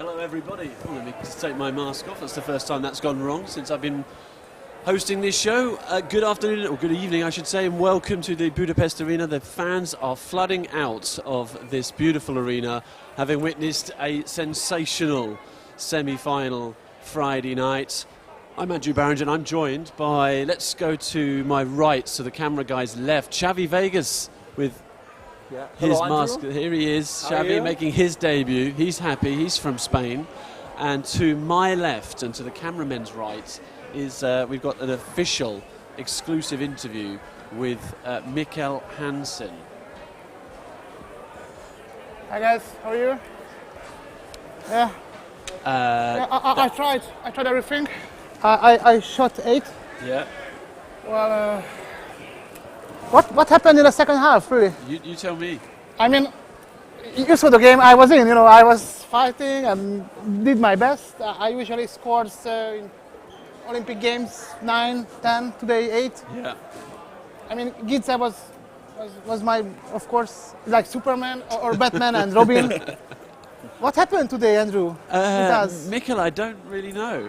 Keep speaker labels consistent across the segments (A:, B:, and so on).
A: Hello everybody. Let me just take my mask off. That's the first time that's gone wrong since I've been hosting this show. Good afternoon, or good evening I should say, and welcome to the Budapest arena. The fans are flooding out of this beautiful arena, having witnessed a sensational semi-final Friday night. I'm Andrew Barrington. I'm joined by, let's go to my right, so the camera guy's left, Xavi Vegas with his mask. Here he is, Xavi making his debut. He's happy, he's from Spain. And to my left and to the cameramen's right is we've got an official exclusive interview with Mikhail Hansen.
B: Hi guys, how are you? Yeah. I tried everything. I shot 8.
A: Yeah.
B: Well, what happened in the second half, really?
A: You tell me.
B: I mean, you saw the game I was in, I was fighting and did my best. I usually scored in Olympic Games 9, 10, today 8.
A: Yeah.
B: I mean, Gitza was my, of course, like Superman or Batman and Robin. What happened today, Andrew?
A: Mikhail, I don't really know.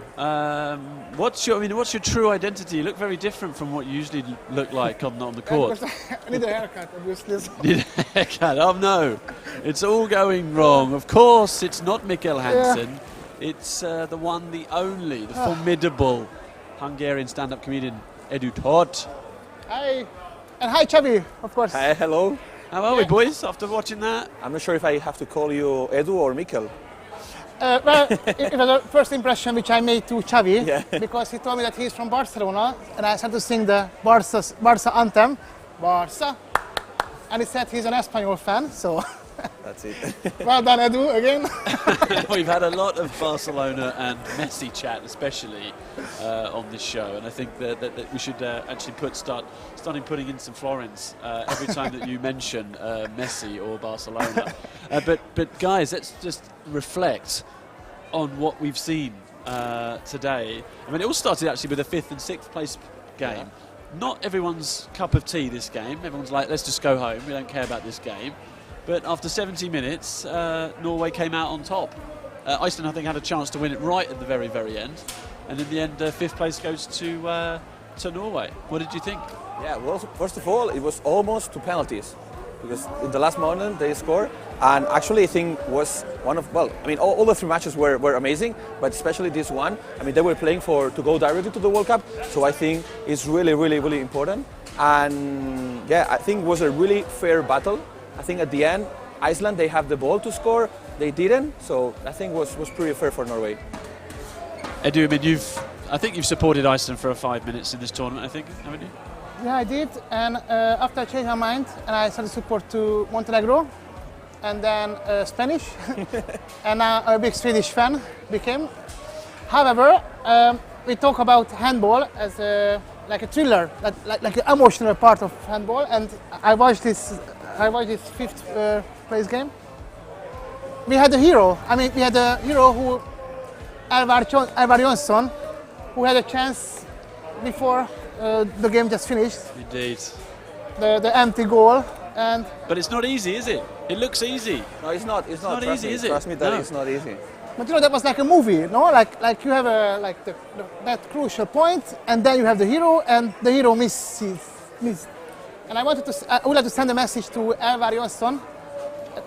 A: What's your true identity? You look very different from what you usually look like on the court.
B: I need a haircut, obviously.
A: Need a haircut? Oh no, it's all going wrong. Of course, it's not Mikhail Hansen. Yeah. It's the one, the only, the formidable Hungarian stand-up comedian Edu Todt.
B: Hi, and hi, Xavi, of course.
C: Hi, hello.
A: How are we, boys, after watching that?
C: I'm not sure if I have to call you Edu or Mikhail.
B: Well, it was a first impression which I made to Xavi, because he told me that he's from Barcelona, and I started to sing the Barca anthem, Barca, and he said he's an Espanyol fan, so...
C: That's it.
B: Well done, Edu, again.
A: We've had a lot of Barcelona and Messi chat, especially on this show, and I think that we should actually starting putting in some florins every time that you mention Messi or Barcelona. But guys, let's just reflect on what we've seen today. I mean, it all started actually with a 5th and 6th place game. Yeah. Not everyone's cup of tea, this game. Everyone's like, let's just go home. We don't care about this game. But after 70 minutes, Norway came out on top. Iceland, I think, had a chance to win it right at the very, very end. And in the end, 5th place goes to Norway. What did you think?
C: Yeah, well, first of all, it was almost 2 penalties. Because in the last moment, they scored. And actually, I think was one of, well, I mean, all the 3 matches were amazing. But especially this one, I mean, they were playing to go directly to the World Cup. So I think it's really, really, really important. And yeah, I think it was a really fair battle. I think at the end, Iceland, they have the ball to score. They didn't, so I think was pretty fair for Norway.
A: Edu, I mean, I think you've supported Iceland for 5 minutes in this tournament, I think, haven't you?
B: Yeah, I did, and after I changed my mind, and I started support to Montenegro, and then Spanish, and now a big Swedish fan became. However, we talk about handball as like a thriller, like an emotional part of handball, and I watched this 5th place game. We had a hero. I mean, we had a hero who, Elvar Jonsson, who had a chance before the game just finished.
A: Indeed.
B: The empty goal.
A: But it's not easy, is it? It looks easy.
C: No, it's not. It's not
A: easy, is it?
C: Trust me, it's not easy.
B: But that was like a movie, no? Like you have that crucial point, and then you have the hero, and the hero misses. And I would like to send a message to Elvar Jonsson.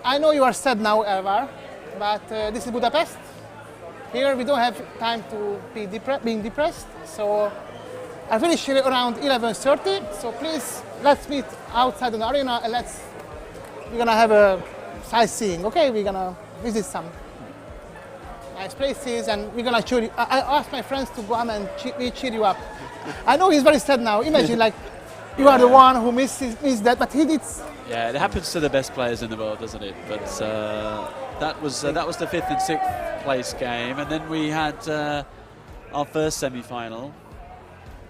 B: I know you are sad now, Elvar, but this is Budapest. Here we don't have time to be being depressed. So I finish here around 11:30. So please, let's meet outside the arena and we're gonna have a sightseeing. Okay, we're gonna visit some nice places, and we're gonna cheer you. I asked my friends to come and cheer you up. I know he's very sad now. Imagine like. You are the one who missed that, but he did.
A: Yeah, it happens to the best players in the world, doesn't it? But that was the 5th and 6th place game, and then we had our first semi-final.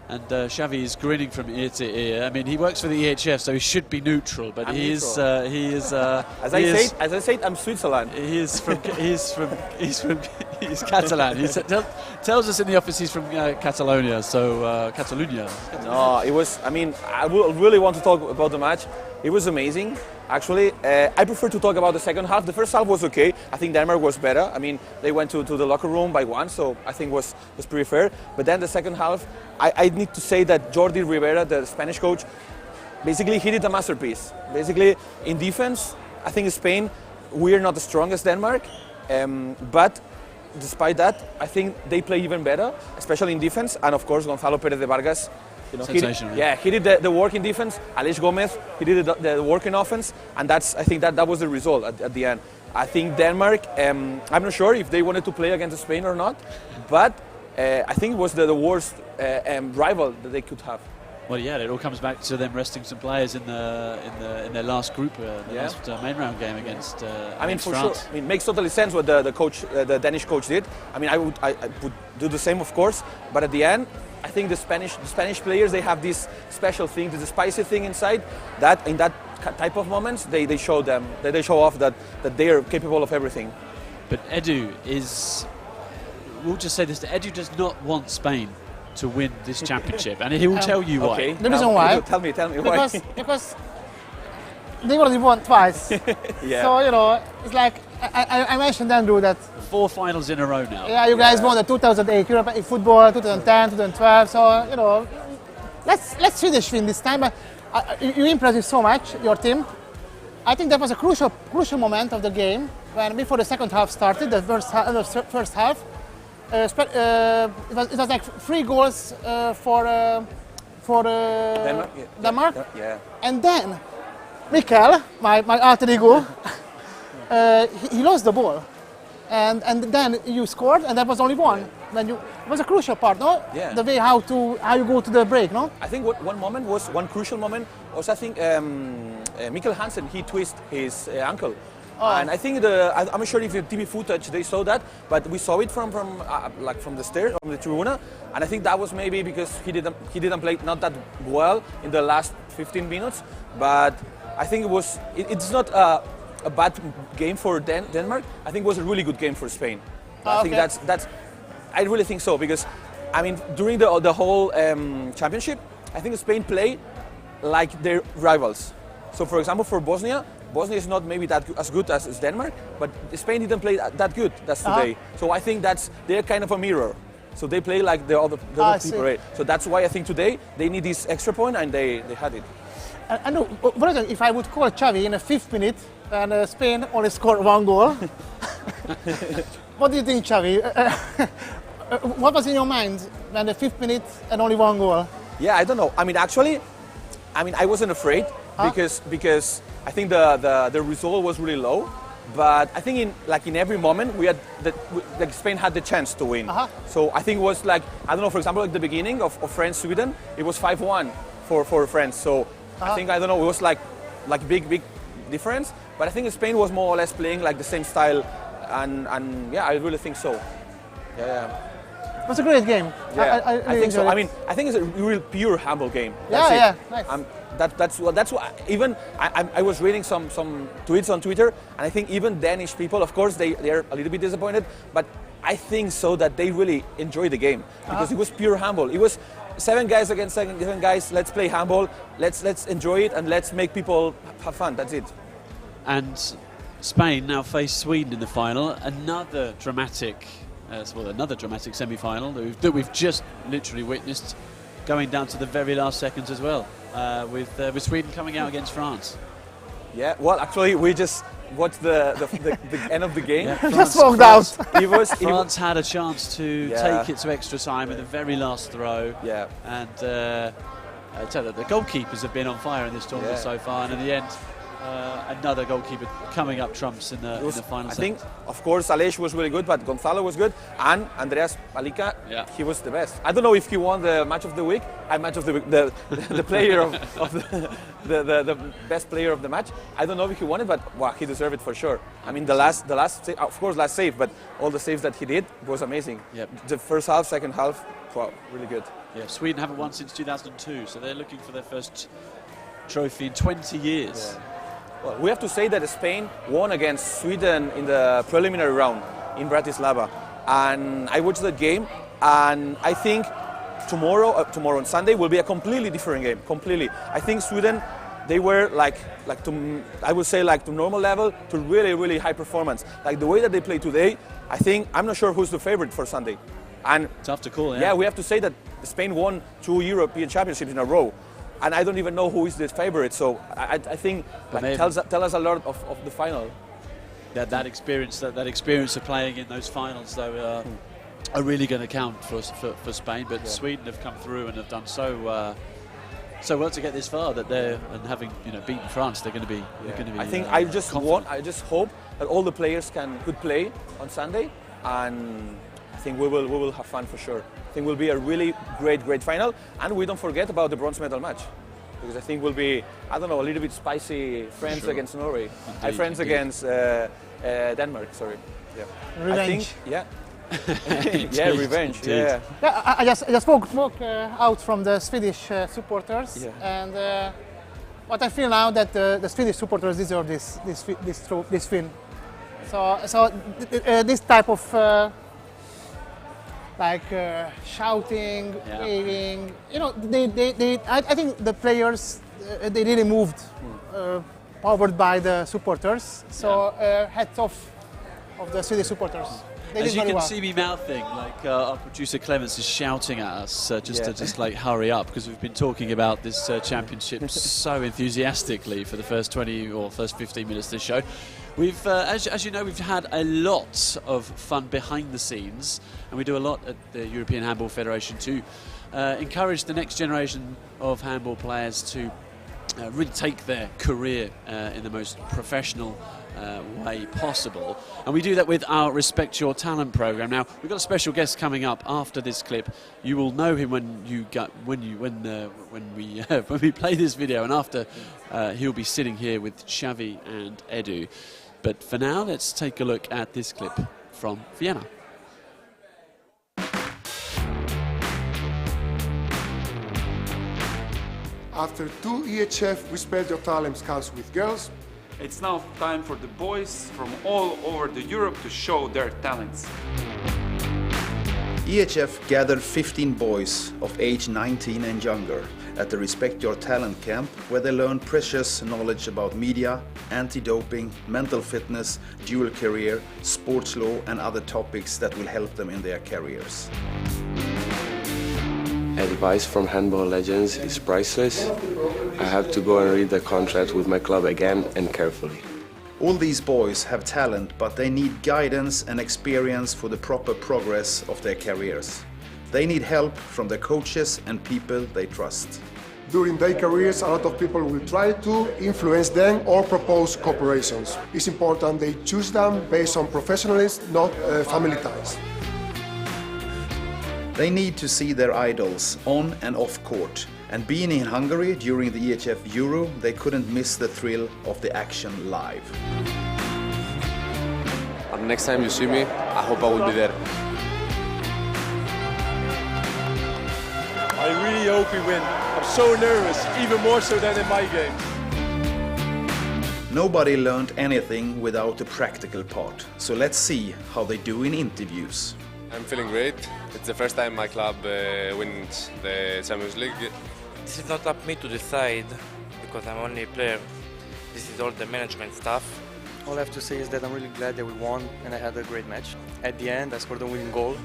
A: And Xavi is grinning from ear to ear. I mean, he works for the EHF, so he should be neutral, but he's
C: As I said, I'm Switzerland.
A: He's Catalan. Tells us in the office he's from Catalonia, so Catalunya.
C: No, it was. I mean, I really want to talk about the match. It was amazing. Actually, I prefer to talk about the second half. The first half was okay. I think Denmark was better. I mean, they went to the locker room by one, so I think was pretty fair. But then the second half, I need to say that Jordi Rivera, the Spanish coach, basically he did a masterpiece. Basically, in defense, I think Spain, we are not the strongest Denmark, but despite that, I think they play even better, especially in defense. And of course, Gonzalo Pérez de Vargas, you know, he did the work in defense. Aleix Gomez, he did the work in offense, and I think that was the result at the end. I think Denmark, I'm not sure if they wanted to play against Spain or not, but I think it was the worst rival that they could have.
A: Well, yeah, it all comes back to them resting some players in their last group, last main round game against
C: for
A: France.
C: sure. I mean, it makes totally sense what the coach, the Danish coach did. I mean, I would do the same, of course. But at the end, I think the Spanish players, they have this special thing, this spicy thing inside. That in that type of moments, they show off that they are capable of everything.
A: But Edu we'll just say this: Edu does not want Spain to win this championship, and he will tell you why.
C: Okay.
B: The reason why?
C: Tell me why.
B: Because they already won twice.
C: Yeah.
B: So, you know, it's like, I mentioned, Andrew, that
A: 4 finals in a row now.
B: yeah, you guys won the 2008 European football, 2010, 2012. So, you know, let's finish this time. But you impressed me so much, your team. I think that was a crucial moment of the game when before the second half started, the first half. It was like 3 goals for Denmark.
C: Yeah.
B: And then Mikhail, my alter ego, he lost the ball, and then you scored, and that was only one. Then it was a crucial part, no?
C: Yeah.
B: The way how you go to the break, no?
C: I think one crucial moment was, I think Mikhail Hansen, he twisted his ankle. And I think I'm not sure if the TV footage they saw that, but we saw it from the stairs, from the tribuna, and I think that was maybe because he didn't play not that well in the last 15 minutes. But I think it's not a bad game for Denmark. I think it was a really good game for Spain. I think that's I really think so, because I mean during the whole championship, I think Spain play like their rivals. So for example, for Bosnia is not maybe as good as Denmark, but Spain didn't play that good today. So I think they're kind of a mirror. So they play like the other people, right? So that's why I think today they need this extra point, and they had it.
B: And if I would call Xavi in the 5th minute and Spain only scored 1 goal, what do you think, Xavi? What was in your mind when the 5th minute and only 1 goal?
C: Yeah, I don't know. I mean, actually, I wasn't afraid because I think the result was really low. But I think in every moment Spain had the chance to win. So I think it was like, I don't know, for example, at the beginning of France-Sweden, it was 5-1 for France. So I think, I don't know, it was like big difference. But I think Spain was more or less playing like the same style, and yeah, I really think so. Yeah.
B: It was a great game.
C: Yeah,
B: I
C: think so.
B: it.
C: I mean, I think it's a real pure handball game.
B: That's it. Nice.
C: That's what even I was reading some tweets on Twitter, and I think even Danish people, of course, they're a little bit disappointed, but I think so that they really enjoy the game because it was pure handball. It was 7 guys against 7 guys. Let's play handball. Let's enjoy it, and let's make people have fun. That's it.
A: And Spain now face Sweden in the final. Another dramatic semi-final that we've just literally witnessed, going down to the very last seconds as well, with Sweden coming out against France.
C: Yeah, well, actually, we just watched the end of the game.
A: Yeah,
B: just walked out.
A: France had a chance to take it to extra time with the very last throw.
C: Yeah.
A: And I tell you, the goalkeepers have been on fire in this tournament so far, and in the end, another goalkeeper coming up trumps in the final.
C: I think, of course, Aleix was really good, but Gonzalo was good, and Andreas Palika, he was the best. I don't know if he won the match of the week. The player of the best player of the match. I don't know if he won it, but wow, he deserved it for sure. I mean, the last save, of course, last save, but all the saves that he did was amazing.
A: Yep.
C: The first half, second half, wow, really good.
A: Yeah, Sweden haven't won since 2002, so they're looking for their first trophy in 20 years.
C: Yeah. Well, we have to say that Spain won against Sweden in the preliminary round in Bratislava, and I watched that game, and I think tomorrow on Sunday will be a completely different game. Completely, I think Sweden they were like I would say like to normal level to really, really high performance. Like the way that they play today, I'm not sure who's the favorite for Sunday. And
A: tough to call,
C: yeah, we have to say that Spain won 2 European Championships in a row. And I don't even know who is the favorite, so I think like, tell us a lot of the final.
A: That experience of playing in those finals, though, are really going to count for Spain. But Sweden have come through and have done so well to get this far. That and having beaten France, they're going to be.
C: I think I just hope that all the players could play on Sunday, and I think we will have fun for sure. I think it will be a really great final, and we don't forget about the bronze medal match, because I think will be, I don't know, a little bit spicy. France against Norway, France against Denmark. Sorry, yeah.
B: Revenge.
C: Revenge.
A: Indeed.
C: Yeah.
B: I just walk out from the Swedish supporters, and what I feel now that the Swedish supporters deserve this win. So this type of shouting, waving. I think the players they really moved, powered by the supporters. So hats off of the Swedish supporters.
A: As you can see me mouthing, like our producer Clemens is shouting at us to hurry up, because we've been talking about this championship so enthusiastically for the first 20 or first 15 minutes of this show. We've, as you know, we've had a lot of fun behind the scenes, and we do a lot at the European Handball Federation to encourage the next generation of handball players to really take their career in the most professional way possible, and we do that with our Respect Your Talent program. Now we've got a special guest coming up after this clip. You will know him when we play this video, and after he'll be sitting here with Xavi and Edu. But for now, let's take a look at this clip from Vienna.
D: After 2 EHF Respect Your Talent Scouts with girls,
E: it's now time for the boys from all over Europe to show their talents.
F: EHF gathered 15 boys of age 19 and younger at the Respect Your Talent camp, where they learned precious knowledge about media, anti-doping, mental fitness, dual career, sports law and other topics that will help them in their careers.
G: Advice from handball legends is priceless. I have to go and read the contract with my club again and carefully.
F: All these boys have talent, but they need guidance and experience for the proper progress of their careers. They need help from their coaches and people they trust.
D: during their careers, a lot of people will try to influence them or propose cooperations. It's important they choose them based on professionalism, not family ties.
F: They need to see their idols on and off court. And being in Hungary during the EHF Euro, they couldn't miss the thrill of the action live.
H: And next time you see me, I hope I will be there.
I: I really hope we win. I'm so nervous, even more so than in my games.
F: Nobody learned anything without a practical part. So let's see how they do in interviews.
H: I'm feeling great. It's the first time my club wins the Champions League.
J: This is not up to me to decide, because I'm only a player. This is all the management stuff.
K: All I have to say is that I'm really glad that we won and I had a great match. At the end, I scored the winning goal.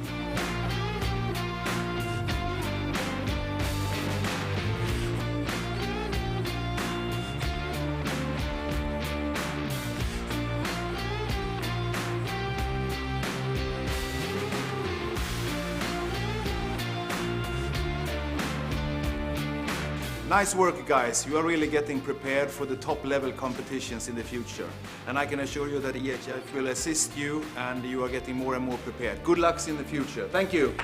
F: Nice work, guys. You are really getting prepared for the top-level competitions in the future. And I can assure you that EHF will assist you and you are getting more and more prepared. Good luck in the future. Thank you.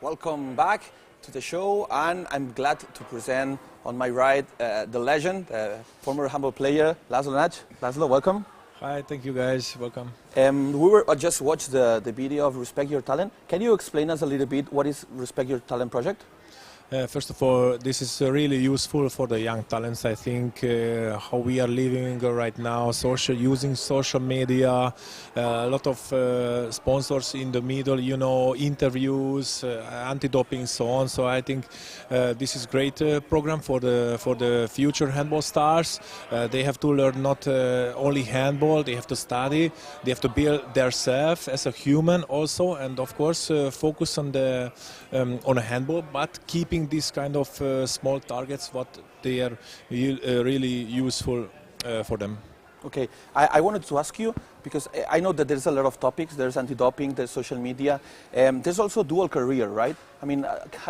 C: Welcome back to the show, and I'm glad to present on my right the legend, former handball player, László Nagy. László, welcome.
L: Hi, thank you guys, welcome.
C: We were just watched the video of Respect Your Talent. Can you explain us a little bit what is Respect Your Talent project?
L: First of all, this is really useful for the young talents. I think how we are living right now, using social media, a lot of sponsors in the middle, you know, interviews, anti-doping, so on. So I think this is great program for the future handball stars. They have to learn not only handball, they have to study, they have to build themselves as a human also, and of course focus on a handball, but keeping these kind of small targets, what they are really useful for them.
C: Okay, I wanted to ask you, because I know that there's a lot of topics, there's anti-doping, there's social media, there's also dual career, right? I mean,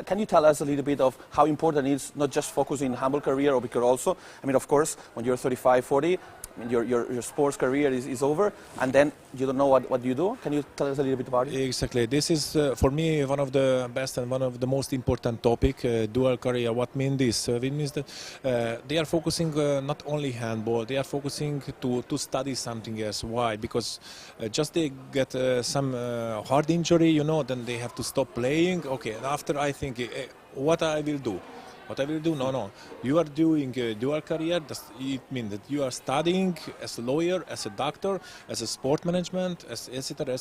C: can you tell us a little bit of how important it is not just focusing on handball career, or because also, I mean, of course, when you're 35, 40, I mean, your sports career is over, and then you don't know what you do. Can you tell us a little bit about it?
L: Exactly. This is, for me, one of the best and one of the most important topic, dual career. What means this? It means that they are focusing not only handball, they are focusing to study something else. Why? Because just they get some hard injury, you know, then they have to stop playing. Okay, and after I think, what I will do? What I will do? No. You are doing a dual career. It means that you are studying as a lawyer, as a doctor, as a sport management, as etc.,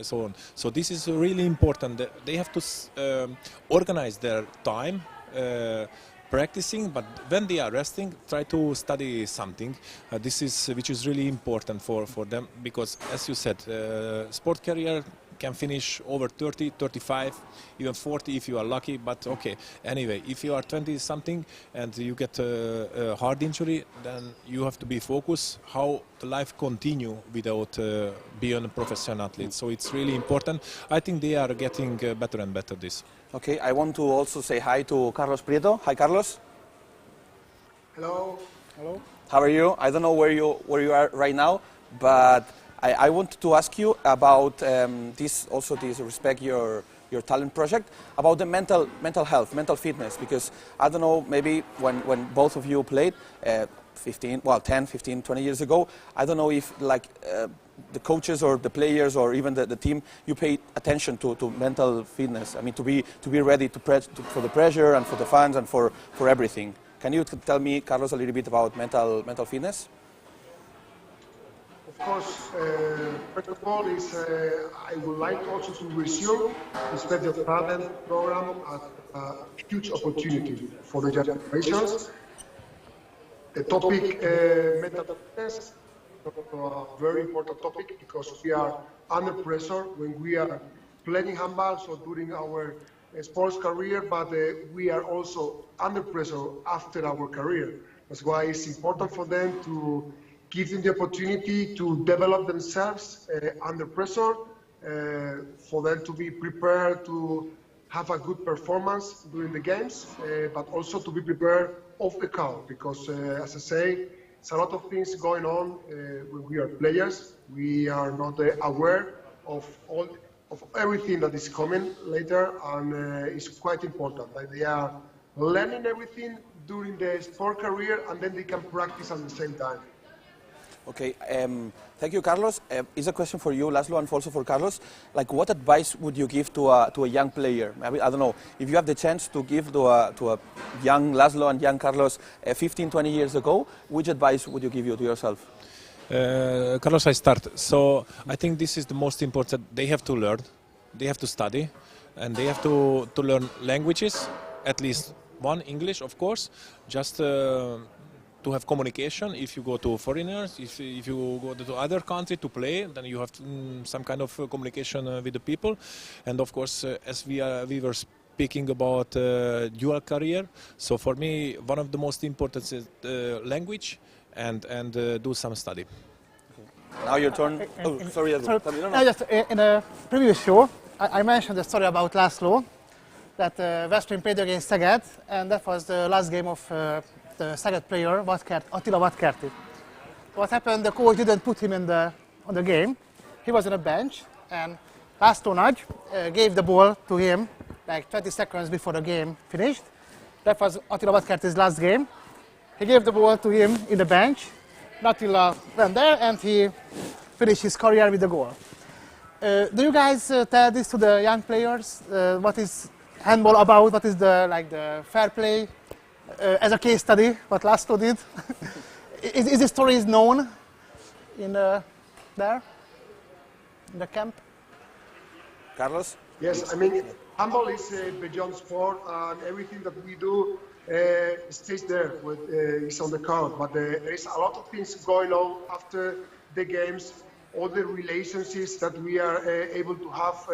L: so on. So this is really important. They have to organize their time, practicing, but when they are resting, try to study something. Which is really important for them, because, as you said, sport career can finish over 30, 35, even 40 if you are lucky, but okay. Anyway, if you are 20 something and you get a hard injury, then you have to be focused how the life continue without being a professional athlete. So it's really important. I think they are getting better and better this.
C: Okay, I want to also say hi to Carlos Prieto. Hi, Carlos.
D: Hello.
B: Hello.
C: How are you? I don't know where you are right now, but I want to ask you about this Respect Your Talent project, about the mental health, mental fitness, because I don't know, maybe when both of you played 10, 15, 20 years ago, I don't know if the coaches or the players or even the team, you pay attention to mental fitness. I mean, to be ready for the pressure and for the fans and for everything. Can you tell me, Carlos, a little bit about mental fitness?
D: Of course, first of all, I would like also to resume Respect Your Talent program as a huge opportunity for the young generations. The topic, mental fitness, a very important topic, because we are under pressure when we are playing handball, so during our sports career, but we are also under pressure after our career. That's why it's important for them to give them the opportunity to develop themselves under pressure, for them to be prepared to have a good performance during the games, but also to be prepared off the court, because as I say, it's a lot of things going on when we are players. We are not aware of everything that is coming later, and it's quite important that they are learning everything during the sport career, and then they can practice at the same time.
C: Okay, thank you, Carlos. It's a question for you, László, and also for Carlos. Like, what advice would you give to a young player? I don't know, if you have the chance to give to a young László and young Carlos 15, 20 years ago, which advice would you give to yourself?
L: Carlos, I start. So I think this is the most important. They have to learn, they have to study, and they have to learn languages, at least one, English, of course, just to have communication. If you go to foreigners, if you go to other country to play, then you have some kind of communication with the people. And of course, as we were speaking about dual career, so for me, one of the most important is language and do some study.
C: Now your turn. Sorry.
B: Just in a previous show, I mentioned the story about László, that Veszprém played against Szeged, and that was the last game of the Szeged player, Attila Vatkerti. What happened, the coach didn't put him on the game. He was on a bench, and László Nagy gave the ball to him like 20 seconds before the game finished. That was Attila Vatkerti's last game. He gave the ball to him in the bench. Attila went there and he finished his career with the goal. Do you guys tell this to the young players? What is handball about, what is the fair play, as a case study, what László did. Is the story known in there, in the camp?
C: Carlos?
D: Yes, I mean, handball is beyond sport, and everything that we do stays there, is on the court. But there is a lot of things going on after the games, all the relationships that we are able to have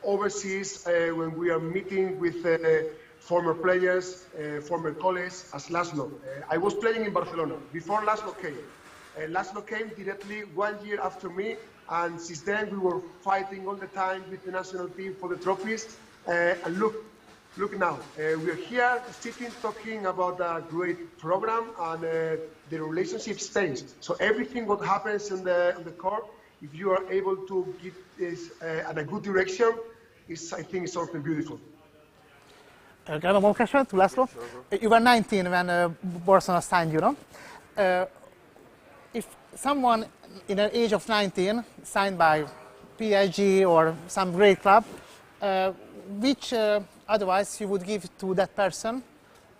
D: overseas when we are meeting with former players, former colleagues, as László. I was playing in Barcelona before László came. László came directly 1 year after me, and since then we were fighting all the time with the national team for the trophies. And look now, we are here sitting talking about a great program, and the relationship stays. So everything what happens on the court, if you are able to give this at a good direction, I think it's something beautiful.
B: Can I have one question to László? Sure. You were 19 when Barcelona signed you, no? If someone in the age of 19 signed by PSG or some great club, which advice you would give to that person?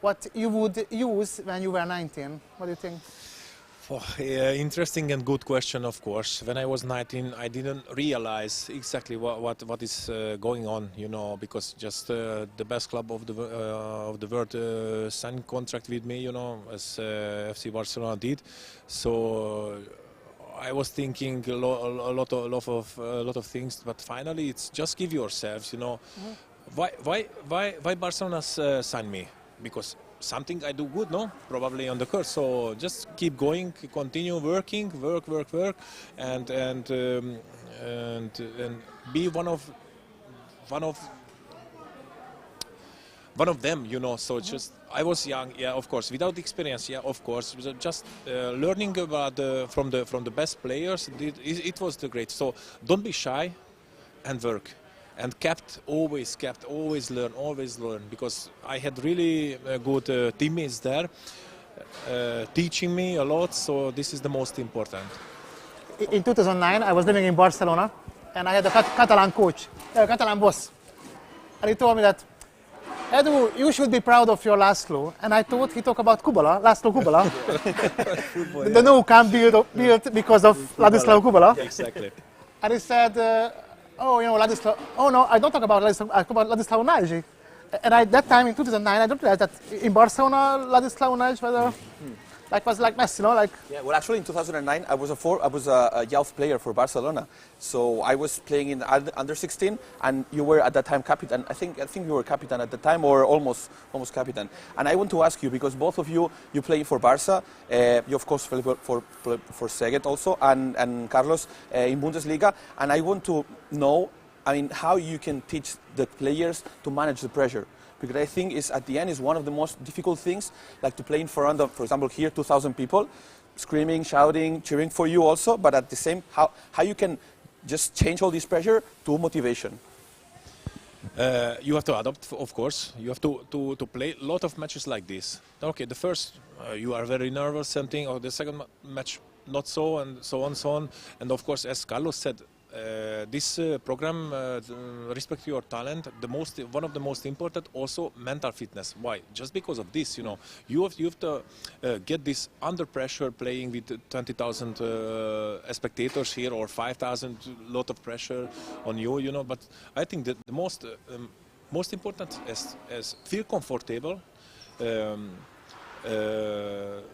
B: What you would use when you were 19? What do you think?
L: Oh, yeah, interesting and good question, of course. When I was 19, I didn't realize exactly what is going on, you know, because just the best club of the world signed contract with me, you know, as FC Barcelona did. So I was thinking a lot of things, but finally, it's just give yourselves, you know, why Barcelona signed me? Because something I do good, no? Probably on the court. So just keep going, continue working, work, and be one of them, you know. So just I was young, yeah, of course, without experience, yeah, of course. Just learning about from the best players. It was the great. So don't be shy, and work. And always learn, because I had really good teammates there, teaching me a lot, so this is the most important.
B: In 2009, I was living in Barcelona, and I had a Catalan coach, a Catalan boss, and he told me that, Edu, you should be proud of your László. And I thought he talked about Kubala, László Kubala. The new camp built because of Ladislav Kubala.
L: Exactly.
B: And he said, oh, you know, Ladislav. Oh no, I don't talk about Ladislav. I talk about Ladislav Nagy. And that time in 2009, I don't realize that in Barcelona, Ladislav Nagy was like Messi, you know, like.
C: Yeah, well, actually, in 2009, I was a youth player for Barcelona. So I was playing in under 16, and you were at that time captain. I think you were captain at the time, or almost captain. And I want to ask you, because both of you play for Barca. You of course play for Szeged also, and Carlos in Bundesliga. And I want to know, I mean, how you can teach the players to manage the pressure. Because I think at the end is one of the most difficult things, like to play in front of, for example, here 2,000 people, screaming, shouting, cheering for you also. But at the same, how you can just change all this pressure to motivation.
L: You have to adapt, of course. You have to play a lot of matches like this. Okay, the first you are very nervous, something, or the second match not so, and so on. And of course, as Carlos said, this program, respect your talent. One of the most important, also mental fitness. Why? Just because of this, you know, you have to get this under pressure, playing with 20,000 spectators here, or 5,000, lot of pressure on you, you know. But I think that the most important is feel comfortable,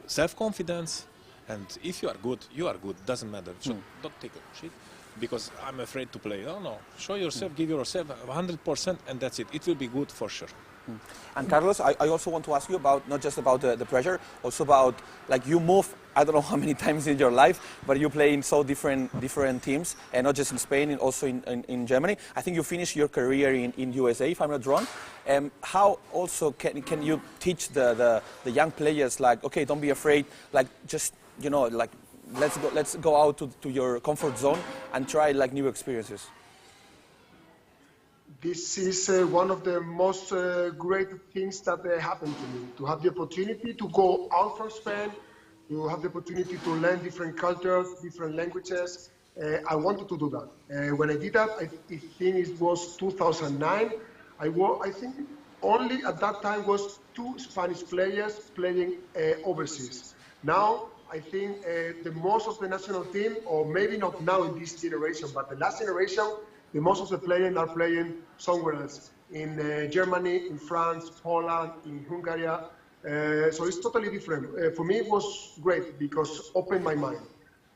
L: self-confidence, and if you are good, you are good. Doesn't matter. So don't take a shit because I'm afraid to play. No. Show yourself, give yourself 100%, and that's it. It will be good for sure.
C: And Carlos, I also want to ask you about, not just about the pressure, also about, like, you move, I don't know how many times in your life, but you play in so different teams, and not just in Spain, and also in Germany. I think you finished your career in USA, if I'm not wrong. How also can you teach the young players, like, okay, don't be afraid, like, just, you know, like, let's go out to your comfort zone and try, like, new experiences?
D: This is one of the most great things that happened to me, to have the opportunity to go out from Spain, to have the opportunity to learn different cultures, different languages. I wanted to do that. When I did that, I think it was 2009. I think only at that time was 2 Spanish players playing overseas. Now, I think the most of the national team, or maybe not now in this generation, but the last generation, the most of the players are playing somewhere else. In Germany, in France, Poland, in Hungary. So it's totally different. For me, it was great because it opened my mind.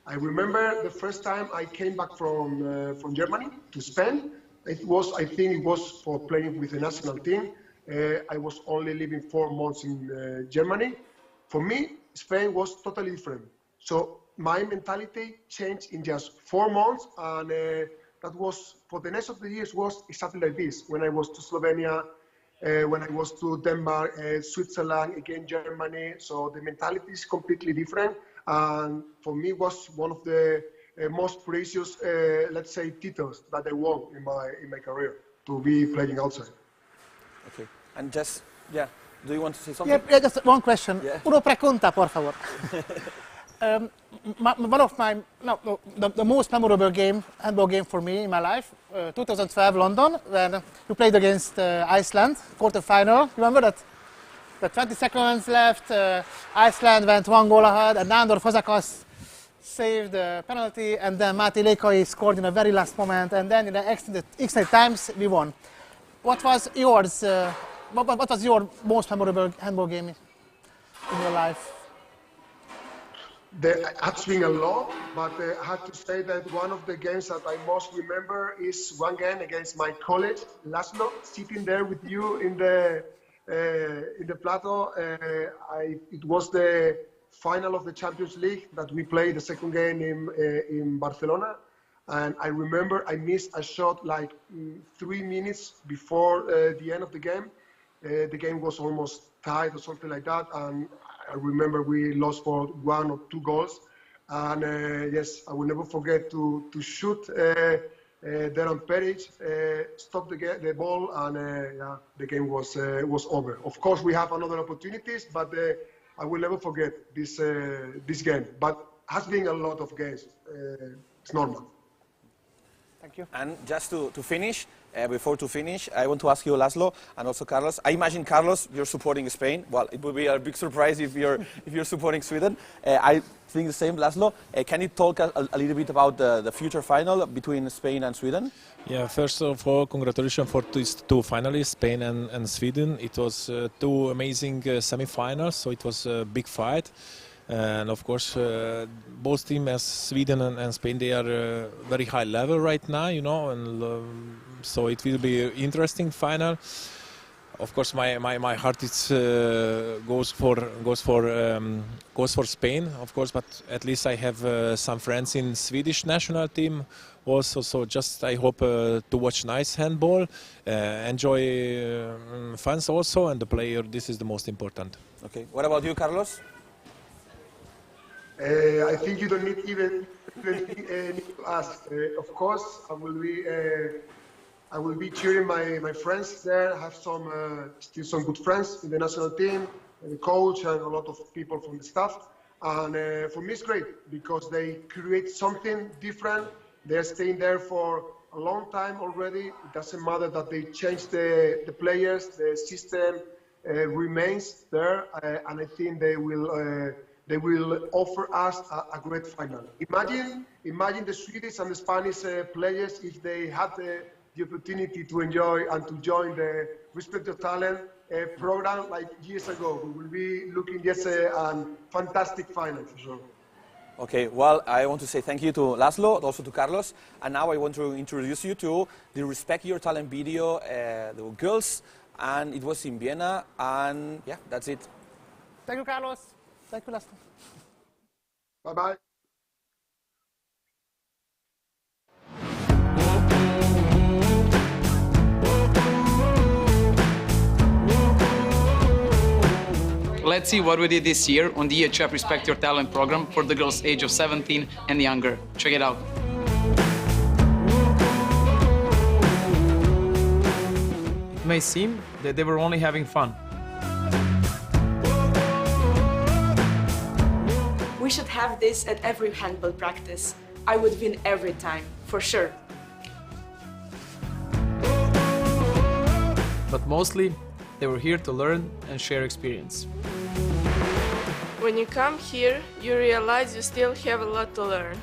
D: I remember the first time I came back from Germany to Spain. I think it was for playing with the national team. I was only living 4 months in Germany. For me, Spain was totally different. So my mentality changed in just 4 months, and that was, for the rest of the years, was exactly like this. When I was to Slovenia, when I was to Denmark, Switzerland, again Germany. So the mentality is completely different, and for me was one of the most precious, let's say, titles that I won in my career, to be playing outside.
C: Okay, and just, yeah, do you want to say something?
B: Yeah, just one question.
C: Yeah.
B: Uno pregunta, por favor. One of my, the most memorable handball game for me in my life, 2012 London, when we played against Iceland, quarter-final. Remember that? The 20 seconds left, Iceland went 1 goal ahead, and Nándor Fazekas saved the penalty, and then Máté Lékai scored in the very last moment, and then in the extended times we won. What was yours? What was your most memorable handball game in your life?
D: There has been a lot, but I have to say that one of the games that I most remember is one game against my college, László, sitting there with you in the plateau. It was the final of the Champions League that we played, the second game in Barcelona. And I remember I missed a shot like 3 minutes before the end of the game. The game was almost tied or something like that. And I remember we lost for 1 or 2 goals. And yes, I will never forget to shoot Deron Peric, stop the ball, and yeah, the game was over. Of course, we have another opportunities, but I will never forget this game. But has been a lot of games. It's normal.
B: Thank you.
C: And just to finish, before to finish, I want to ask you, László, and also Carlos. I imagine, Carlos, you're supporting Spain. Well, it would be a big surprise if you're supporting Sweden. I think the same, László. Can you talk a little bit about the future final between Spain and Sweden?
L: Yeah, first of all, congratulations for these 2 finalists, Spain and Sweden. It was 2 amazing semi-finals, so it was a big fight. And of course, both teams, as Sweden and Spain, they are very high level right now, you know, and so it will be an interesting final. Of course, my heart is goes for Spain, of course, but at least I have some friends in Swedish national team also. So just I hope to watch nice handball, enjoy fans also, and the player. This is the most important.
C: Okay. What about you, Carlos?
D: I think you don't need even need to ask. Of course, I will be cheering my friends there. I have still some good friends in the national team, the coach, and a lot of people from the staff. And for me, it's great because they create something different. They're staying there for a long time already. It doesn't matter that they change the players. The system remains there, and I think they will offer us a great final. Imagine the Swedish and the Spanish players if they had the opportunity to enjoy and to join the Respect Your Talent program like years ago. We will be looking at a fantastic final for sure.
C: Okay, well, I want to say thank you to László, also to Carlos, and now I want to introduce you to the Respect Your Talent video, the girls, and it was in Vienna, and yeah, that's it.
B: Thank you, Carlos. Thank you, László.
D: Bye-bye.
M: Let's see what we did this year on the EHF Respect Your Talent program for the girls age of 17 and younger. Check it out.
N: It may seem that they were only having fun.
O: We should have this at every handball practice. I would win every time, for sure.
M: but mostly they were here to learn and share experience.
P: When you come here, you realize you still have a lot to learn.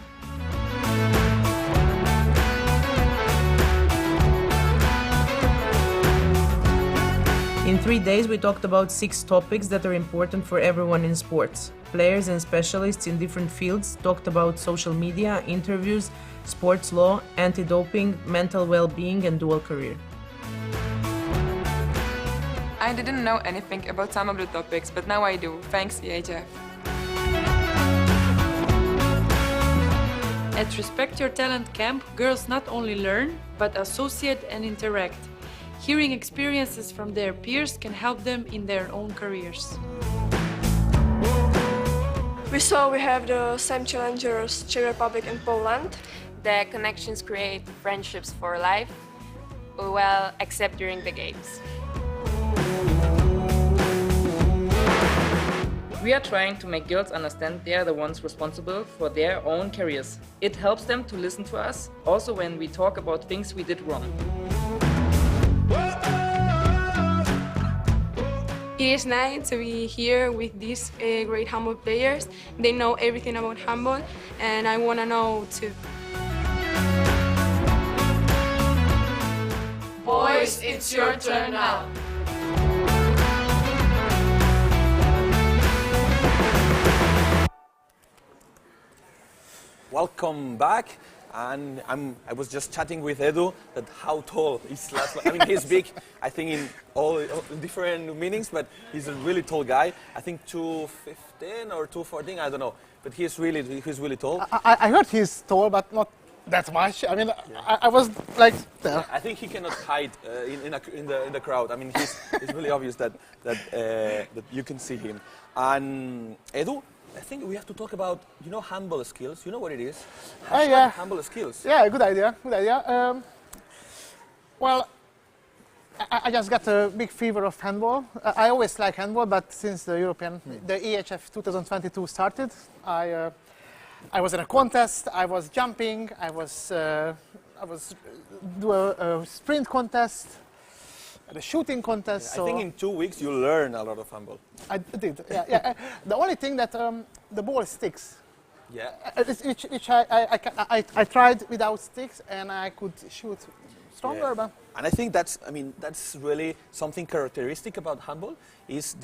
Q: In 3 days, we talked about 6 topics that are important for everyone in sports. Players and specialists in different fields talked about social media, interviews, sports law, anti-doping, mental well-being, and dual career.
R: I didn't know anything about some of the topics, but now I do, thanks EHF.
S: At Respect Your Talent camp, girls not only learn, but associate and interact. Hearing experiences from their peers can help them in their own careers.
P: We saw we have the same challengers, Czech Republic and Poland.
T: The connections create friendships for life, well, except during the games.
U: We are trying to make girls understand they are the ones responsible for their own careers. It helps them to listen to us, also when we talk about things we did wrong.
P: It is nice to be here with these great handball players. They know everything about handball, and I want to know too.
O: Boys, it's your turn now.
C: Welcome back. And I was just chatting with Edu that how tall is László. I mean, he's big, I think, in all different meanings, but he's a really tall guy. I think 215 or 214, I don't know. But he's really tall.
B: I heard he's tall, but not that much. I mean, yeah. I was like there.
C: I think he cannot hide in the crowd. I mean, it's really obvious that you can see him. And Edu, I think we have to talk about, handball skills. You know what it is?
B: Yeah.
C: Handball skills.
B: Yeah, good idea. Well, I just got a big fever of handball. I always like handball, but since the EHF 2022 started, I was in a contest. I was jumping. I was do a sprint contest. The shooting contest.
C: Yeah, I think in 2 weeks you learn a lot of handball.
B: I did. Yeah. The only thing that the ball sticks.
C: Yeah.
B: Which I tried without sticks and I could shoot stronger.
C: Yeah.
B: But
C: and I think that's really something characteristic about handball is